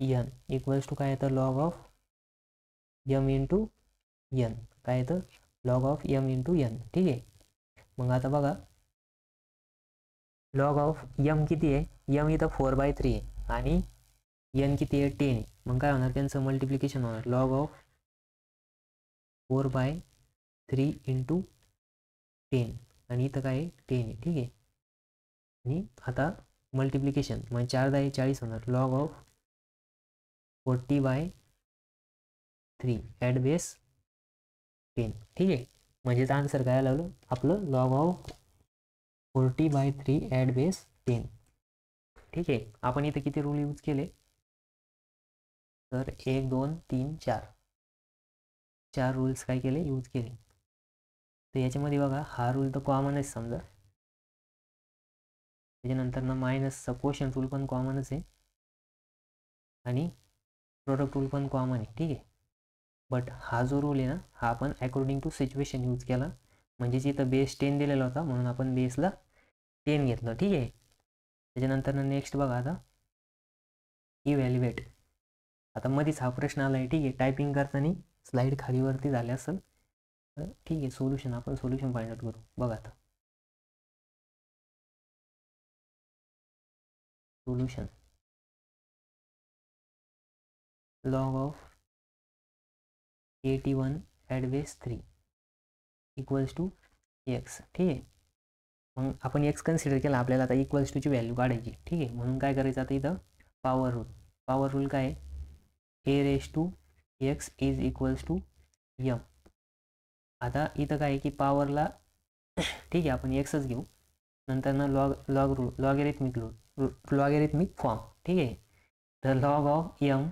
n equals to काय येतं, log of m into n. काय येतं, log of m into n. ठीक आहे, मग आता बघा लॉग ऑफ m किती आहे, m इथं 4/3 आहे आणि n किती आहे, 10 आहे. मग काय होणार, त्यांचं मल्टिप्लिकेशन होणार, लॉग ऑफ 4/3 इंटू 10 आणि इथं काय आहे, 10 आहे. ठीक आहे, आणि आता मल्टिप्लिकेशन म्हणजे 4×10 40 होणार, लॉग ऑफ 40/3 ॲट बेस 10. ठीक आहे, म्हणजेच आन्सर काय लागलं आपलं, लॉग ऑफ 40/3 ॲट बेस 10. ठीक आहे, आपण इथे किती रूल यूज केले, तर 1 2 3 4 रूल्स काय केले, यूज केले. तर याच्यामध्ये बघा हा रूल तर कॉमनच समजा, त्याच्यानंतर ना मायनसचा क्वोशंट रूल पण कॉमनच आहे आणि प्रोडक्ट रूल पण कॉमन आहे. ठीक आहे, बट हा जो रूल आहे ना हा आपण अकॉर्डिंग टू सिच्युएशन यूज केला. म्हणजेच इथं बेस 10 दिलेला होता म्हणून आपण बेसला 10 घेतलं. ठीक आहे, त्याच्यानंतर नेक्स्ट बघा आता इव्हॅल्युएट. आता मध्येच हा प्रश्न आला आहे. ठीक आहे, टायपिंग करताना स्लाईड खालीवरती झाले असेल तर ठीक आहे, सोल्युशन आपण सोल्युशन फाइंड आउट करू. बघा आता solution, log of 81 at base 3 equals to x. ठीक आहे, मग आपण x कन्सिडर केला, आपल्याला आता इक्वल्स टूची व्हॅल्यू काढायची. ठीक आहे, म्हणून काय करायचं आता इथं पॉवर रूल. पॉवर रूल काय आहे, a⁻x is equals to m. आता इथं काय आहे की पॉवरला ठीक आहे आपण xच घेऊ, नंतर ना लॉगॅरिथमिक फॉर्म. ठीक आहे, तर log of m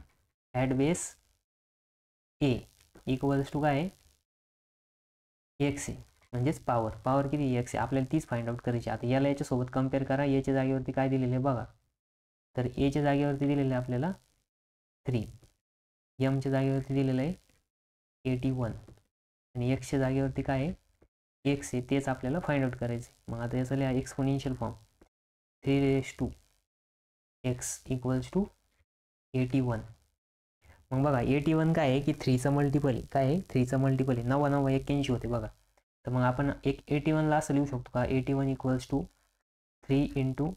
at base a equals to काय आहे, x आहे. म्हणजेच पॉवर किती x आहे आपल्याला तीच फाइंड आउट करायची. आता याला याच्यासोबत कम्पेअर करा, याच्या जागेवरती काय दिलेले आहे बघा, तर एच्या जागेवरती दिलेलं आहे आपल्याला 3, एमच्या जागेवरती दिलेलं आहे 81 आणि एक्सच्या जागेवरती काय आहे, एक्स आहे, तेच आपल्याला फाइंड आउट करायचे. मग आता याचा लिहा exponential form, 3x equals to 81. मग बघा 81 काय आहे की 3चा मल्टिपल आहे. काय आहे, 3चा मल्टिपल आहे, 9 9 81 होते बघा. तर मग आपण 81ला असं लिहू शकतो का, 81 equals to 3 into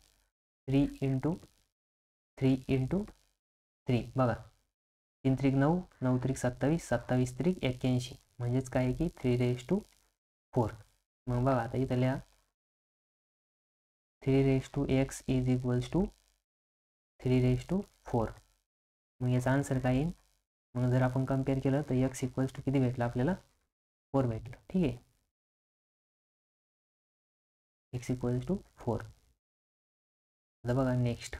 3 into 3 into 3. बघा 3 त्रिक 9, 9 त्रिक 27, 27 त्रिक 81. म्हणजेच काय आहे की 3⁴. मग बघा आता इथं लिहा 3x इज इक्वल्स टू 3/4. मग याचा आन्सर काय येईल? मग जर आपण कम्पेअर केलं तर x इक्वल्स टू किती भेटलं आपल्याला? 4 भेटलं. ठीक आहे, x इक्वल्स टू 4. आता बघा नेक्स्ट.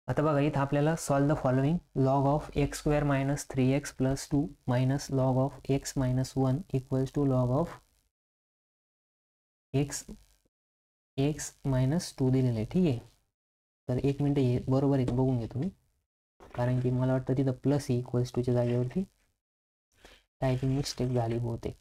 आता बघा इथं आपल्याला solve the following. Log of x square minus 3x plus 2 minus log of x minus 1 equals to log of x minus 2 दिलेलं आहे. ठीक आहे, तर 1 मिनटं हे बरोबर आहे बघून घ्या तुम्ही, कारण की मला वाटतं तिथं प्लस इक्वल्स टूच्या जागेवरती टायपिंग मिस्टेक झाली बहुतेक.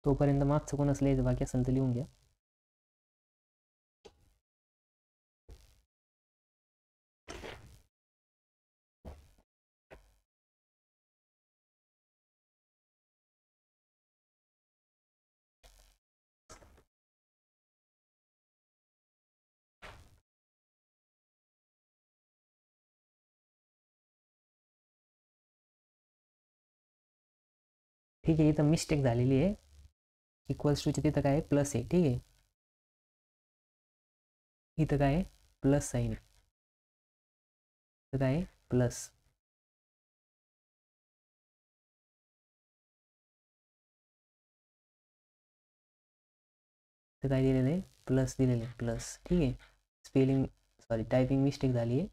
तोपर्यंत मागचं कोणाच लिहायचं बाकी असेल तर लिहून घ्या. ठीक आहे, इथं मिस्टेक झालेली आहे. इक्वल्स टूच्या तिथं काय आहे? प्लस आहे. ठीक आहे, इथं काय आहे? Plus sign. इथं काय आहे? प्लस. इथं काय दिलेलं आहे? प्लस दिलेलं आहे, प्लस. ठीक आहे, स्पेलिंग सॉरी टायपिंग मिस्टेक झाली आहे.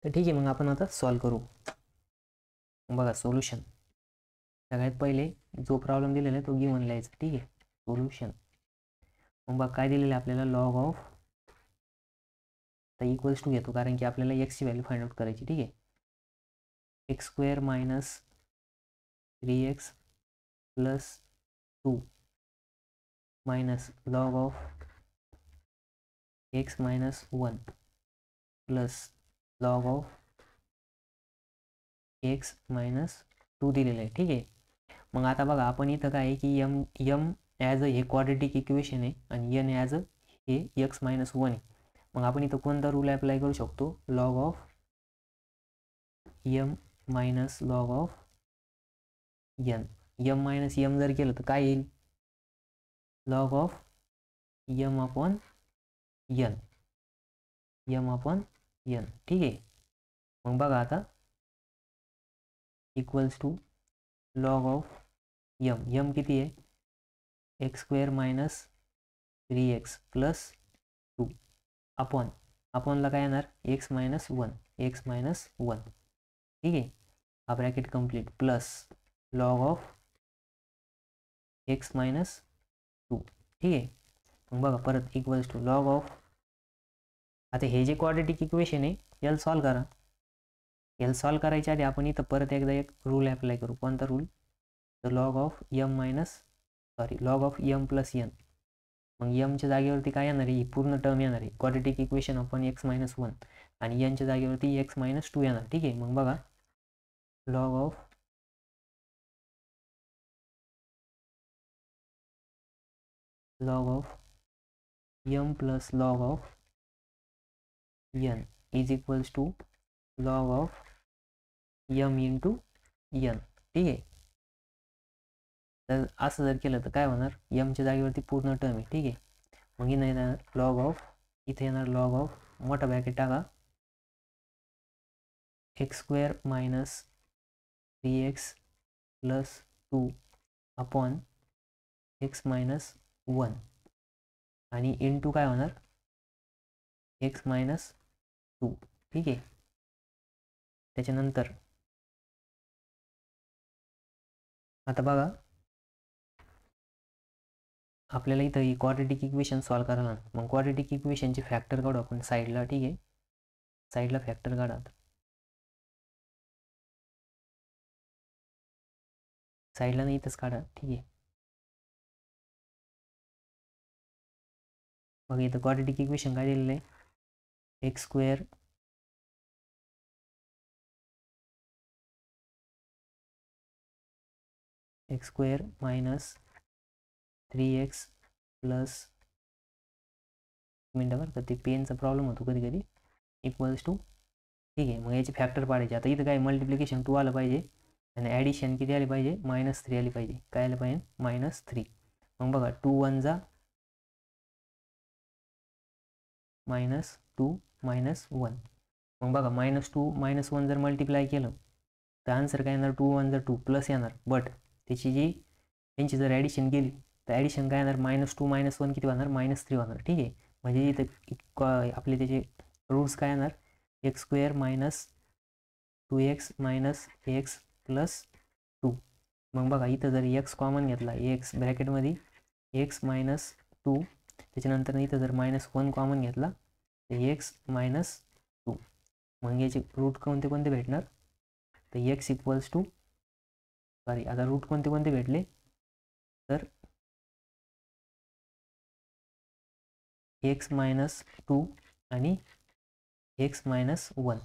तर ठीक आहे, मग आपण आता सॉल्व करू. बघा सोल्युशन. सगळ्यात पहिले जो प्रॉब्लेम दिलेला आहे तो गिव्हन लिहायचा. ठीक आहे, सोल्युशन. मग बघा काय दिलेलं आहे आपल्याला? लॉग ऑफ, तर इक्वल्स टू घेतो कारण की आपल्याला एक्सची व्हॅल्यू फाइंड आउट करायची. ठीक आहे, x square minus 3x plus 2 minus log of x minus 1 plus log of x minus 2 दिलेलं आहे. ठीक आहे, मग आता बघा आपण इथं काय आहे की यम ॲज अ हे क्वाड्रेटिक इक्वेशन आहे आणि n ॲज अ हे x मायनस 1 आहे. मग आपण इथं कोणता रूल अप्लाय करू शकतो? Log of m minus log of n. m minus m जर केलं तर काय येईल? Log of m upon n. ठीक आहे, मग बघा आता equals to log of m किती आहे? X square minus 3x plus 2 अपॉनला काय येणार? X minus 1. ठीक आहे, हा bracket complete plus log of x minus 2. ठीक आहे, मग बघा परत इक्वल्स टू लॉग ऑफ. आता हे जे क्वाड्रेटिक इक्वेशन आहे याला सॉल्व करा. याला सॉल्व करायच्या आधी आपण इथं परत एकदा एक रूल अप्लाय करू. कोणता रूल? तर log of log of m plus n. मग mच्या जागेवरती काय येणार आहे? ही पूर्ण टर्म येणार आहे, quadratic equation upon x minus 1, आणि nच्या जागेवरती x मायनस 2 येणार. ठीक आहे, मग बघा log of m plus log of n is equals to log of m into n. ठीक आहे, तर असं जर केलं तर काय होणार? mच्या जागेवरती पूर्ण टर्म आहे. ठीक आहे, मग इथं येणार लॉग ऑफ, इथे येणार लॉग ऑफ, मोठा ब्रॅकेट टाका, x square minus 3x plus 2 upon x minus 1 आणि इंटू काय होणार? X minus 2. ठीक आहे, त्याच्यानंतर आता बघा आपल्याला इथं ही क्वाड्रेटिक इक्वेशन सॉल्व करायला. मग क्वाड्रेटिक इक्वेशनचे फॅक्टर काढू आपण साईडला. ठीक आहे, साईडला फॅक्टर काढा. साईडला नाही इथंच काढा. ठीक आहे, मग इथं क्वाड्रेटिक इक्वेशन काय दिलेलं आहे? X square x square minus 3x plus मिनटं बरं का, ते पेनचा प्रॉब्लेम होतो कधी कधी, इक्वल्स टू, ठीक आहे. मग याचे फॅक्टर पाडायचे. आता इथं काय मल्टिप्लिकेशन 2 आलं पाहिजे आणि ॲडिशन किती आली पाहिजे, -3 आली पाहिजे. काय आलं पाहिजे, -3. मग बघा 2 1 जा -2 -1. मग बघा -2 -1 जर मल्टिप्लाय केलं तर आन्सर काय येणार, 2 1 2 प्लस येणार. बट त्याची जी यांची जर ॲडिशन केली तर ॲडिशन काय येणार, -2 -1 किती होणार, -3 होणार. ठीक आहे. म्हणजे इथं आपले त्याचे रूट्स काय येणार, x square minus 2x minus x plus 2. मग बघा इथं जर एक्स कॉमन घेतला, एक्स ब्रॅकेटमध्ये एक्स मायनस 2, त्याच्यानंतर इथं जर -1 कॉमन घेतला तर एक्स मायनस 2. मग याचे रूट कोणते कोणते भेटणार, तर एक्स इक्वल्स टू, सॉरी आता रूट कोणते कोणते भेटले, तर एक्स मायनस 2 आणि एक्स मायनस 1.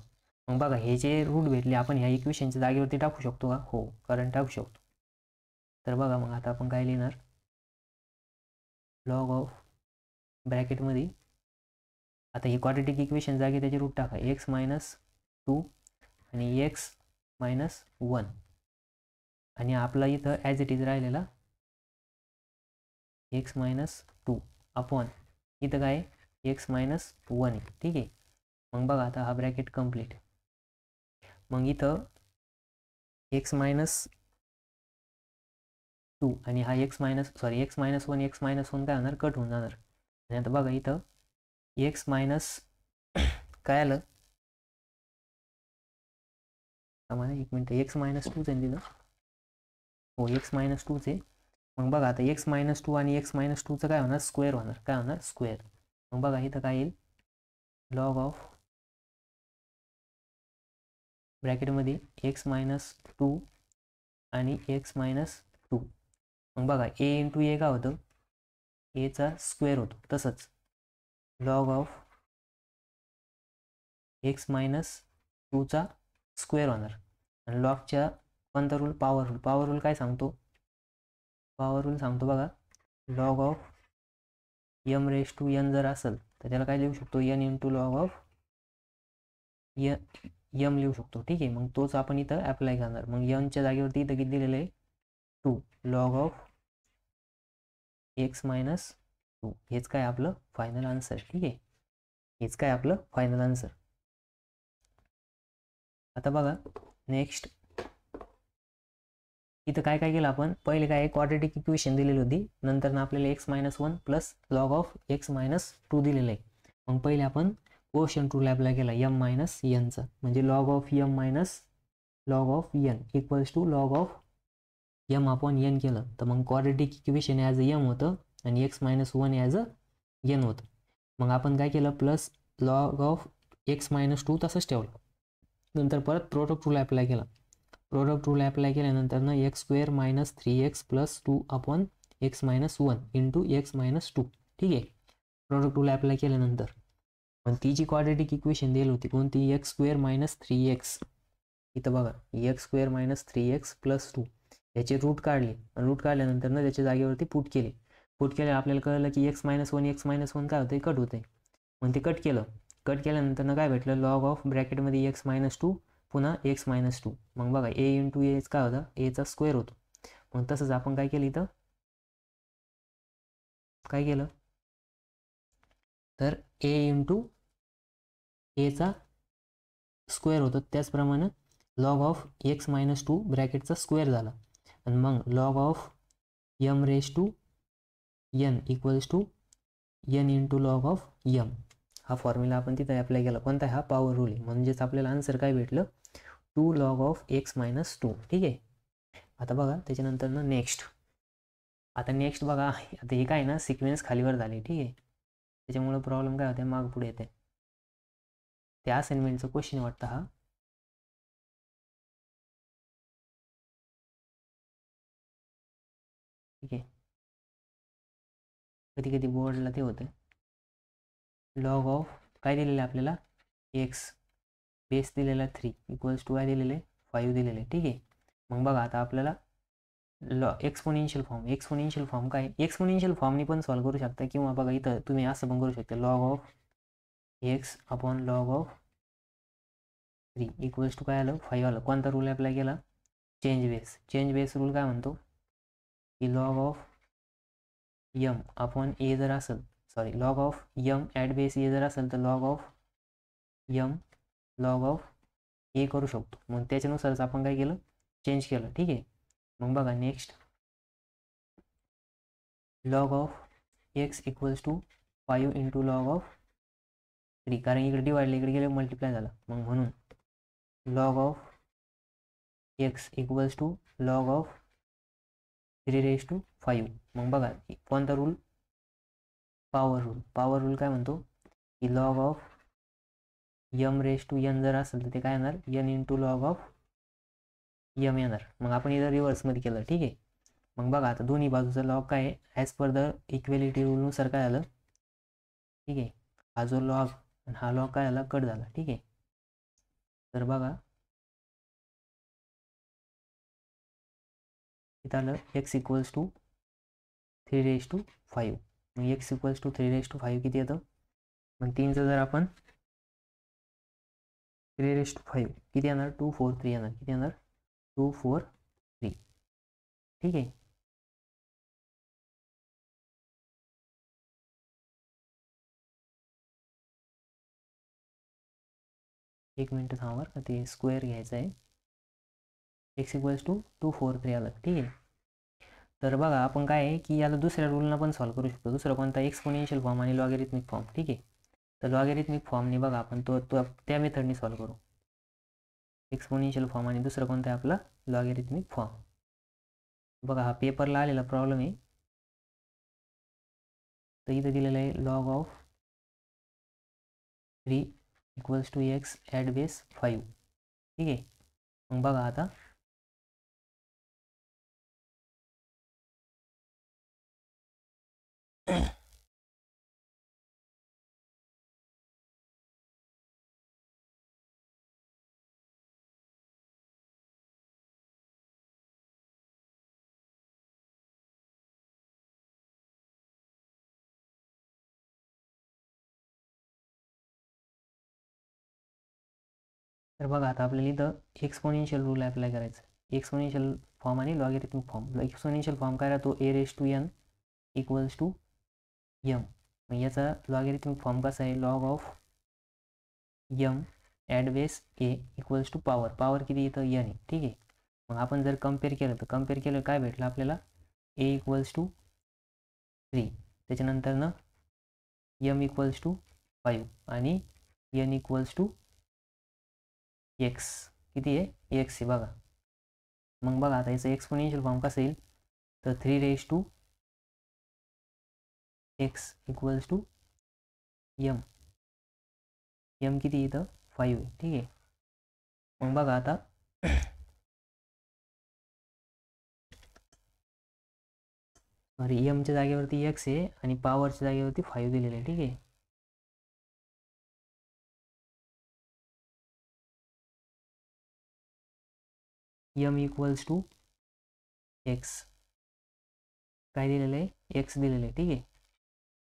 मग बघा हे जे रूट भेटले आपण ह्या इक्वेशनच्या जागेवरती टाकू शकतो का, हो, कारण टाकू शकतो. तर बघा मग आता आपण काय लिहिणार, लॉग ऑफ ब्रॅकेटमध्ये आता ही क्वाड्रेटिक इक्वेशन जागी त्याचे रूट टाका, एक्स मायनस 2 आणि एक्स मायनस 1. आणि आपला इथं ॲज इट इज राहिलेला एक्स मायनस 2 अपॉन इथं काय एक्स मायनस 1 आहे. ठीक आहे. मग बघा आता हा ब्रॅकेट कम्प्लीट. मग इथं एक्स मायनस 2 आणि हा एक्स मायनस 1 एक्स मायनस 1 काय होणार, कट होऊन जाणार. आणि आता बघा इथं एक्स मायनस काय आलं, आम्हाला 1 मिनिट, एक्स मायनस 2 आहे तिथं, हो एक्स मायनस 2 आहे. मग बघा आता एक्स मायनस 2 आणि एक्स मायनस 2चं काय होणार, स्क्वेअर होणार, काय होणार, स्क्वेअर. मग बघा इथं काय येईल, लॉग ऑफ ब्रॅकेटमध्ये एक्स मायनस 2 आणि एक्स मायनस 2. मग बघा ए इंटू ए काय होतं, एचा स्क्वेअर होतो. तसंच लॉग ऑफ एक्स मायनस 2चा स्क्वेअर होणार. आणि लॉगच्या कोणता rule, power rule. Power rule काय सांगतो, पॉवर रूल सांगतो बघा, log of M raise to N जर असेल तर त्याला काय लिहू शकतो, N into log of M लिहू शकतो. ठीक आहे. मग तोच आपण इथं अप्लाय करणार. मग यनच्या जागेवरती इथं किती दिलेलं आहे, 2 लॉग ऑफ एक्स मायनस 2. हेच काय आपलं फायनल आन्सर. ठीक आहे, हेच काय आपलं फायनल आन्सर. आता बघा नेक्स्ट, इथं काय काय केलं आपण, पहिले काय क्वाड्रेटिक इक्वेशन दिलेली होती, नंतर आपल्याला x minus 1 plus log of x minus 2 दिलेलं आहे. मग पहिले आपण क्वोशंट रूल अप्लाय केला यम मायनस एनचा, म्हणजे log of m minus log of N equals to log of m upon n केलं, तर मग quadratic equation as a m होतं आणि x minus 1 as a n होतं. मग आपण काय केलं, plus log of x minus 2 तसंच ठेवलं. नंतर परत प्रोडक्ट रूल अप्लाय केला. प्रोडक्ट रूल अप्लाय केल्यानंतर ना x square minus 3x plus 2 upon x minus 1 into x minus 2. ठीक आहे. प्रोडक्ट रूल अप्लाय केल्यानंतर पण ती जी क्वाड्रेटिक इक्वेशन दिली होती कोणती, एक्स स्क्वेअर मायनस 3x, इथं बघा x square minus 3x plus 2, याचे रूट काढले. रूट काढल्यानंतर ना त्याच्या जागेवरती पुट केले. पुट केल्यावर आपल्याला कळलं की एक्स मायनस 1 काय होते, कट होते. मग ते कट केलं. कट केल्यानंतर काय भेटलं, लॉग ऑफ ब्रॅकेटमध्ये एक्स मायनस 2 पुन्हा एक्स मायनस 2. मग बघा ए इंटू ए काय होता, एचा स्क्वेअर होतो. मग तसंच आपण काय केलं, इथं काय केलं, तर ए इंटू एचा स्क्वेअर होतो. त्याचप्रमाणे लॉग ऑफ एक्स मायनस 2 ब्रॅकेटचा स्क्वेअर झाला. आणि मग log of M raise to n equals to n into log of m. हा फॉर्म्युला आपण तिथं अप्लाय केला. कोणता, हा पॉवर रूल आहे. म्हणजेच आपल्याला आन्सर काय भेटलं, 2 लॉग ऑफ एक्स मायनस 2. ठीक आहे. आता बघा त्याच्यानंतर ना नेक्स्ट, आता नेक्स्ट बघा, आता हे काय ना सिक्वेन्स खालीवर झाले. ठीक आहे. त्याच्यामुळे प्रॉब्लेम काय होते, माग पुढे येते. त्या असाइनमेंटचा क्वेश्चन वाटतं हा. ठीक आहे. कधी कधी बोर्डला ते होते, लॉग ऑफ काय दिलेलं आहे आपल्याला, एक्स बेस दिलेला 3 इक्वल्स टू काय दिलेले 5 दिलेले. ठीक आहे. मग बघा आता आपल्याला एक्सपोनेन्शियल फॉर्म काय, एक्सपोनेन्शियल फॉर्मनी पण सॉल्व्ह करू शकता, किंवा बघा इथं तुम्ही असं पण करू शकता, log of x upon log of 3 equals to काय आलं 5 आलं. कोणता रूल अप्लाय केला, चेंज बेस रूल काय म्हणतो की log of m upon a जर असेल, sorry log of m at base a जर असेल तर log of m log of a करू शकतो. मग त्याच्यानुसारच आपण काय केलं, चेंज केलं. ठीक आहे. मग बघा next log of x equals to 5 into log of 3, कारण इकडे डिवाइडला इकडे गेले मल्टिप्लाय झाला. मग म्हणून log of x equals to log of 3⁵. मग बघा कोणता रूल, पॉवर रूल काय म्हणतो की log of M raise to N जर असेल तर ते काय येणार, n into log of m येणार. मग आपण इथं रिव्हर्समध्ये केलं. ठीक आहे. मग बघा आता दोन्ही बाजूचा लॉग काय आहे, ॲज पर द इक्वेलिटी रूलनुसार काय आलं. ठीक आहे. हा जो लॉग आणि हा लॉग काय झाला, कट झाला. ठीक आहे. तर बघा इथं आलं एक्स इक्वल्स टू 3⁵. मग एक्स इक्वल्स टू 3⁵ किती येतं, मग 3चं जर आपण 3⁵ किती येणार, 243 येणार. किती येणार, 243. ठीक आहे. एक मिनटं थांबा का, ते स्क्वेअर घ्यायचं आहे. एक्स इक्वल्स टू 243 आलं. ठीक आहे. तर बघा आपण काय आहे की याला दुसऱ्या रूलनं पण सॉल्व्ह करू शकतो. दुसरा कोणता, एक्सपोनेन्शियल फॉर्म आणि लॉगॅरिथमिक फॉर्म. ठीक आहे. तर लॉगॅरिथमिक फॉर्मने बघा आपण त्या मेथडने सॉल्व्ह करू. एक्सपोनेन्शियल फॉर्म आणि दुसरं कोणतं आहे आपला लॉगॅरिथमिक फॉर्म. बघा हा पेपरला आलेला प्रॉब्लेम आहे. तर इथं दिलेलं आहे log of 3 equals to x at base 5. ठीक आहे. मग बघा आता तर बघा आता आपल्याला इथं एक्सपोनेन्शियल रूल अप्लाय करायचं. एक्सपोनेन्शियल फॉर्म आणि लॉगॅरिथमिक फॉर्म. एक्सपोनेन्शियल फॉर्म काय राहतो, a raise to n equals to m. मग याचा लॉगॅरिथमिक फॉर्म कसा आहे, log of m at base A equals to power किती येतं, एन आहे. ठीक आहे. मग आपण जर कम्पेअर केलं काय भेटलं आपल्याला, ए इक्वल्स टू 3, त्याच्यानंतरनं यम इक्वल्स टू 5 आणि एन इक्वल्स टू एक्स. किती आहे, एक्स आहे बघा. मग बघा आता याचं एक्सपोनेन्शियल फॉर्म कसं येईल, तर 3⁵ x equals to m. M किती इथं 5 आहे. ठीक आहे. मग बघा आता सॉरी यमच्या जागेवरती एक्स आहे आणि पॉवरच्या जागेवरती 5 दिलेलं आहे. ठीक आहे. यम इक्वल्स टू एक्स काय दिलेलं आहे, एक्स दिलेलं आहे. ठीक आहे.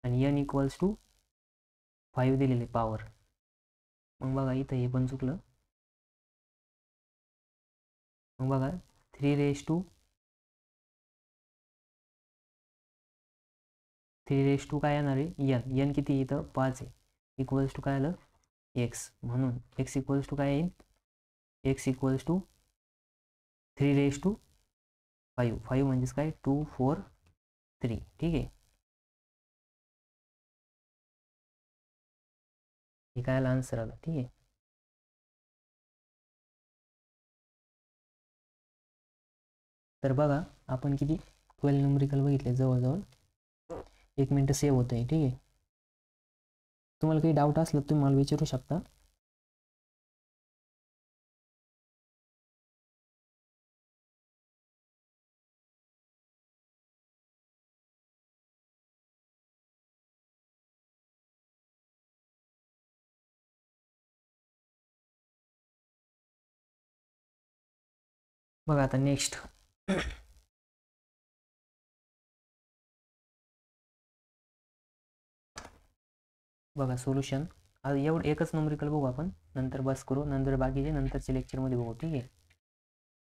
आणि एन इक्वल्स टू 5 दिलेले पॉवर. मग बघा इथं हे पण चुकलं. मग बघा 3⁵ काय येणार आहे, एन किती इथं 5 आहे, इक्वल्स टू काय आलं एक्स. म्हणून एक्स इक्वल्स टू काय येईल, एक्स इक्वल्स टू 3⁵. म्हणजेच काय 243. ठीक आहे. हे काय आन्सर आलं. ठीक आहे. तर बघा आपण किती 12 न्यूमरिकल बघितले जवळजवळ. 1 मिनिट सेव्ह होतं आहे. ठीक आहे. तुम्हाला काही डाऊट असलं तर तुम्ही मला विचारू शकता. बघा आता नेक्स्ट बघा सोल्युशन आज एवढं एकच न्यूमेरिकल बघू आपण, नंतर बस करू, नंतर बाकीचे नंतरच्या लेक्चरमध्ये बघू. ठीक आहे.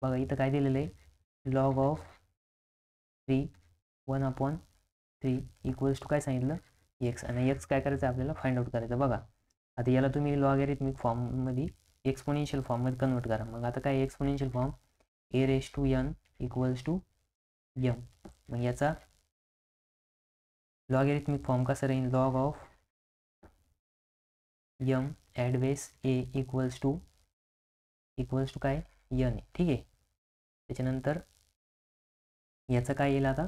बघा इथं काय दिलेलं आहे, लॉग ऑफ 3 1/3 इक्वल्स टू काय सांगितलं, एक्स. आणि एक्स काय करायचं आपल्याला फाइंड आउट करायचं. बघा आता याला तुम्ही लॉगॅरिथमिक फॉर्ममध्ये एक्सपोनेन्शियल फॉर्ममध्ये कन्वर्ट करा. मग आता काय exponential form, a⁴n equals to m. मग याचा लॉगॅरिथमिक फॉर्म कसा राहील, log of m at base a equals to काय n. ठीक आहे. त्याच्यानंतर याचं काय येईल आता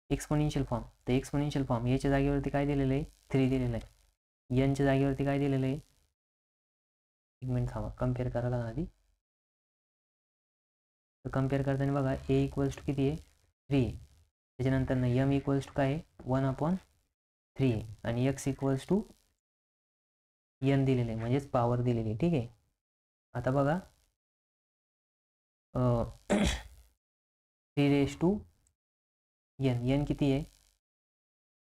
एक्सपोनेन्शियल फॉर्म. तर एक्सपोनेन्शियल फॉर्म याच्या जागेवरती काय दिलेलं आहे, 3 दिलेलं आहे. च्या जागेवरती काय दिलेलं आहे, एक मिनिट थांबा, कम्पेअर करायला आधी. तर कम्पेअर करताना बघा a इक्वल्स टू किती आहे, 3 आहे. त्याच्यानंतर ना m इक्वल्स टू काय आहे, 1/3 आहे. आणि x इक्वल्स टू n दिलेलं आहे, म्हणजेच पॉवर दिलेली आहे. ठीक आहे. आता बघा 3 n किती आहे,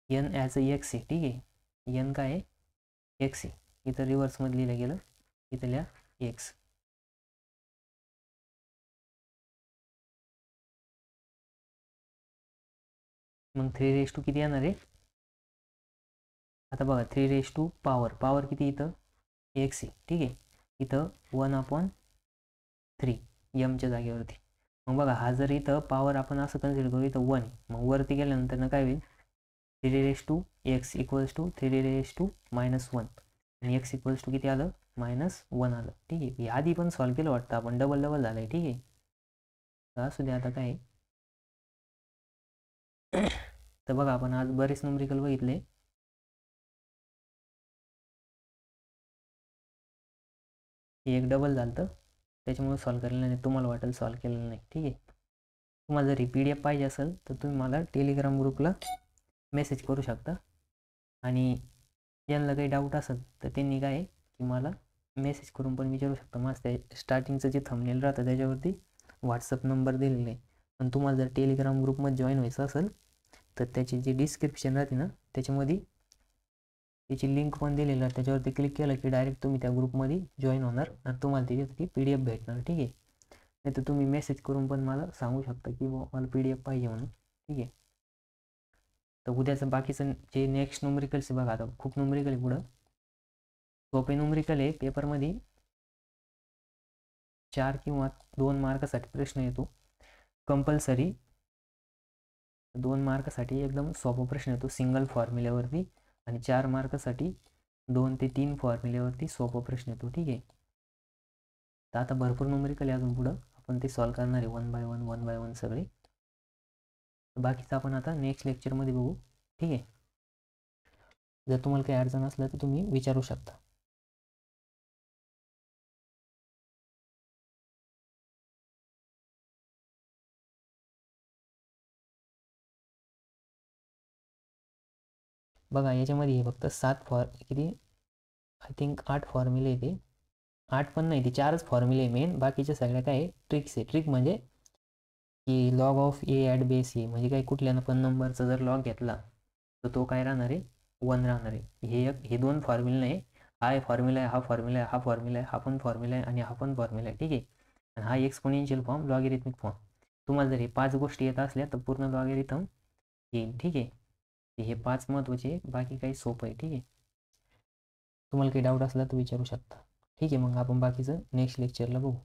n ॲज अ x आहे. ठीक आहे. n काय आहे, x आहे. इथं रिव्हर्समध्ये लिहिलं गेलं, इथं लिहा x. मग 3 किती येणार आहे, आता बघा 3 पॉवर किती इथं x आहे. ठीक आहे. इथं 1/3 च्या जागेवरती. मग बघा हा जर इथं पॉवर आपण असं कन्सिडर करू, इथं 1 मग वरती गेल्यानंतर ना काय होईल, 3x इक्वल्स टू 3 - 1 आणि x इक्वल्स टू किती आलं, -1 आलं. ठीक आहे. आधी पण सॉल्व्ह केलं वाटतं आपण, डबल झालं आहे. ठीक आहे. तर असू द्या आता काय तर बघा आपण आज बरेच न्यूमेरिकल बघितले. एक डबल झालं तर त्याच्यामुळे सॉल्व्ह केलेलं नाही, तुम्हाला वाटेल सॉल्व्ह केलेलं नाही. ठीक आहे. तुम्हाला जर PDF पाहिजे असेल तर तुम्ही मला टेलिग्राम ग्रुपला मेसेज करू शकता. आणि ज्यांना काही डाऊट असेल तर त्यांनी काय की मला मेसेज करून पण विचारू शकता. मस्त आहे, स्टार्टिंगचं जे थंबनेल राहतं त्याच्यावरती व्हॉट्सअप नंबर दिलेला आहे. पण तुम्हाला जर टेलिग्राम ग्रुपमध्ये जॉईन व्हायचं असेल तर त्याची जी डिस्क्रिप्शन राहते ना त्याच्यामध्ये त्याची लिंक पण दिलेली आहे. त्याच्यावरती क्लिक केलं की डायरेक्ट तुम्ही त्या ग्रुपमध्ये जॉईन होणार आणि तुम्हाला त्याच्यात PDF भेटणार. ठीक आहे. नाही तर तुम्ही मेसेज करून पण मला सांगू शकता की मला PDF पाहिजे म्हणून. ठीक आहे. तर उद्याचं बाकीचं जे नेक्स्ट न्यूमेरिकल्स बघा, आता खूप न्यूमेरिकल आहे पुढं. सोपे न्यूमेरिकल आहे, पेपरमध्ये 4 किंवा 2 मार्कासाठी प्रश्न येतो कंपल्सरी. 2 मार्कासाठी एकदम सोपा प्रश्न येतो सिंगल फॉर्म्युल्यावरती, आणि 4 मार्कासाठी 2 ते 3 फॉर्म्युल्यावरती सोपा प्रश्न येतो. ठीक आहे. तर आता भरपूर न्यूमेरिकल आहे अजून पुढं, आपण ते सॉल्व्ह करणार आहे 1 बाय 1 सगळे. बाकीचं आपण आता नेक्स्ट लेक्चरमध्ये बघू. ठीक आहे. जर तुम्हाला काही अडचण असलं तर तुम्ही विचारू शकता. बघा याच्यामध्ये फक्त 7 किती आय थिंक 8 फॉर्म्युले येते. 8 पण नाही, ते 4च फॉर्म्युले मेन, बाकीचे सगळ्या काय ट्रिक्स आहे. ट्रिक म्हणजे की log of a at base a, म्हणजे काय कुठल्या पण नंबरचा जर लॉग घेतला तर तो काय राहणार आहे, 1 राहणार आहे. हे 2 फॉर्म्युले नाही, हा फॉर्म्युला आहे, हा फॉर्म्युला आहे, हा फॉर्म्युला आहे, हा पण फॉर्म्युला आहे आणि हा पण फॉर्म्युला आहे. ठीक आहे. आणि हा एक्सपोनेन्शियल फॉर्म, लॉगॅरिथमिक फॉर्म. तुम्हाला जर हे 5 गोष्टी येत असल्या तर पूर्ण लॉगॅरिथम येईल. ठीक आहे. हे 5 महत्त्वाचे, बाकी काही सोपं आहे. ठीक आहे. तुम्हाला काही डाऊट असला तर विचारू शकता. ठीक आहे. मग आपण बाकीचं नेक्स्ट लेक्चरला बघू.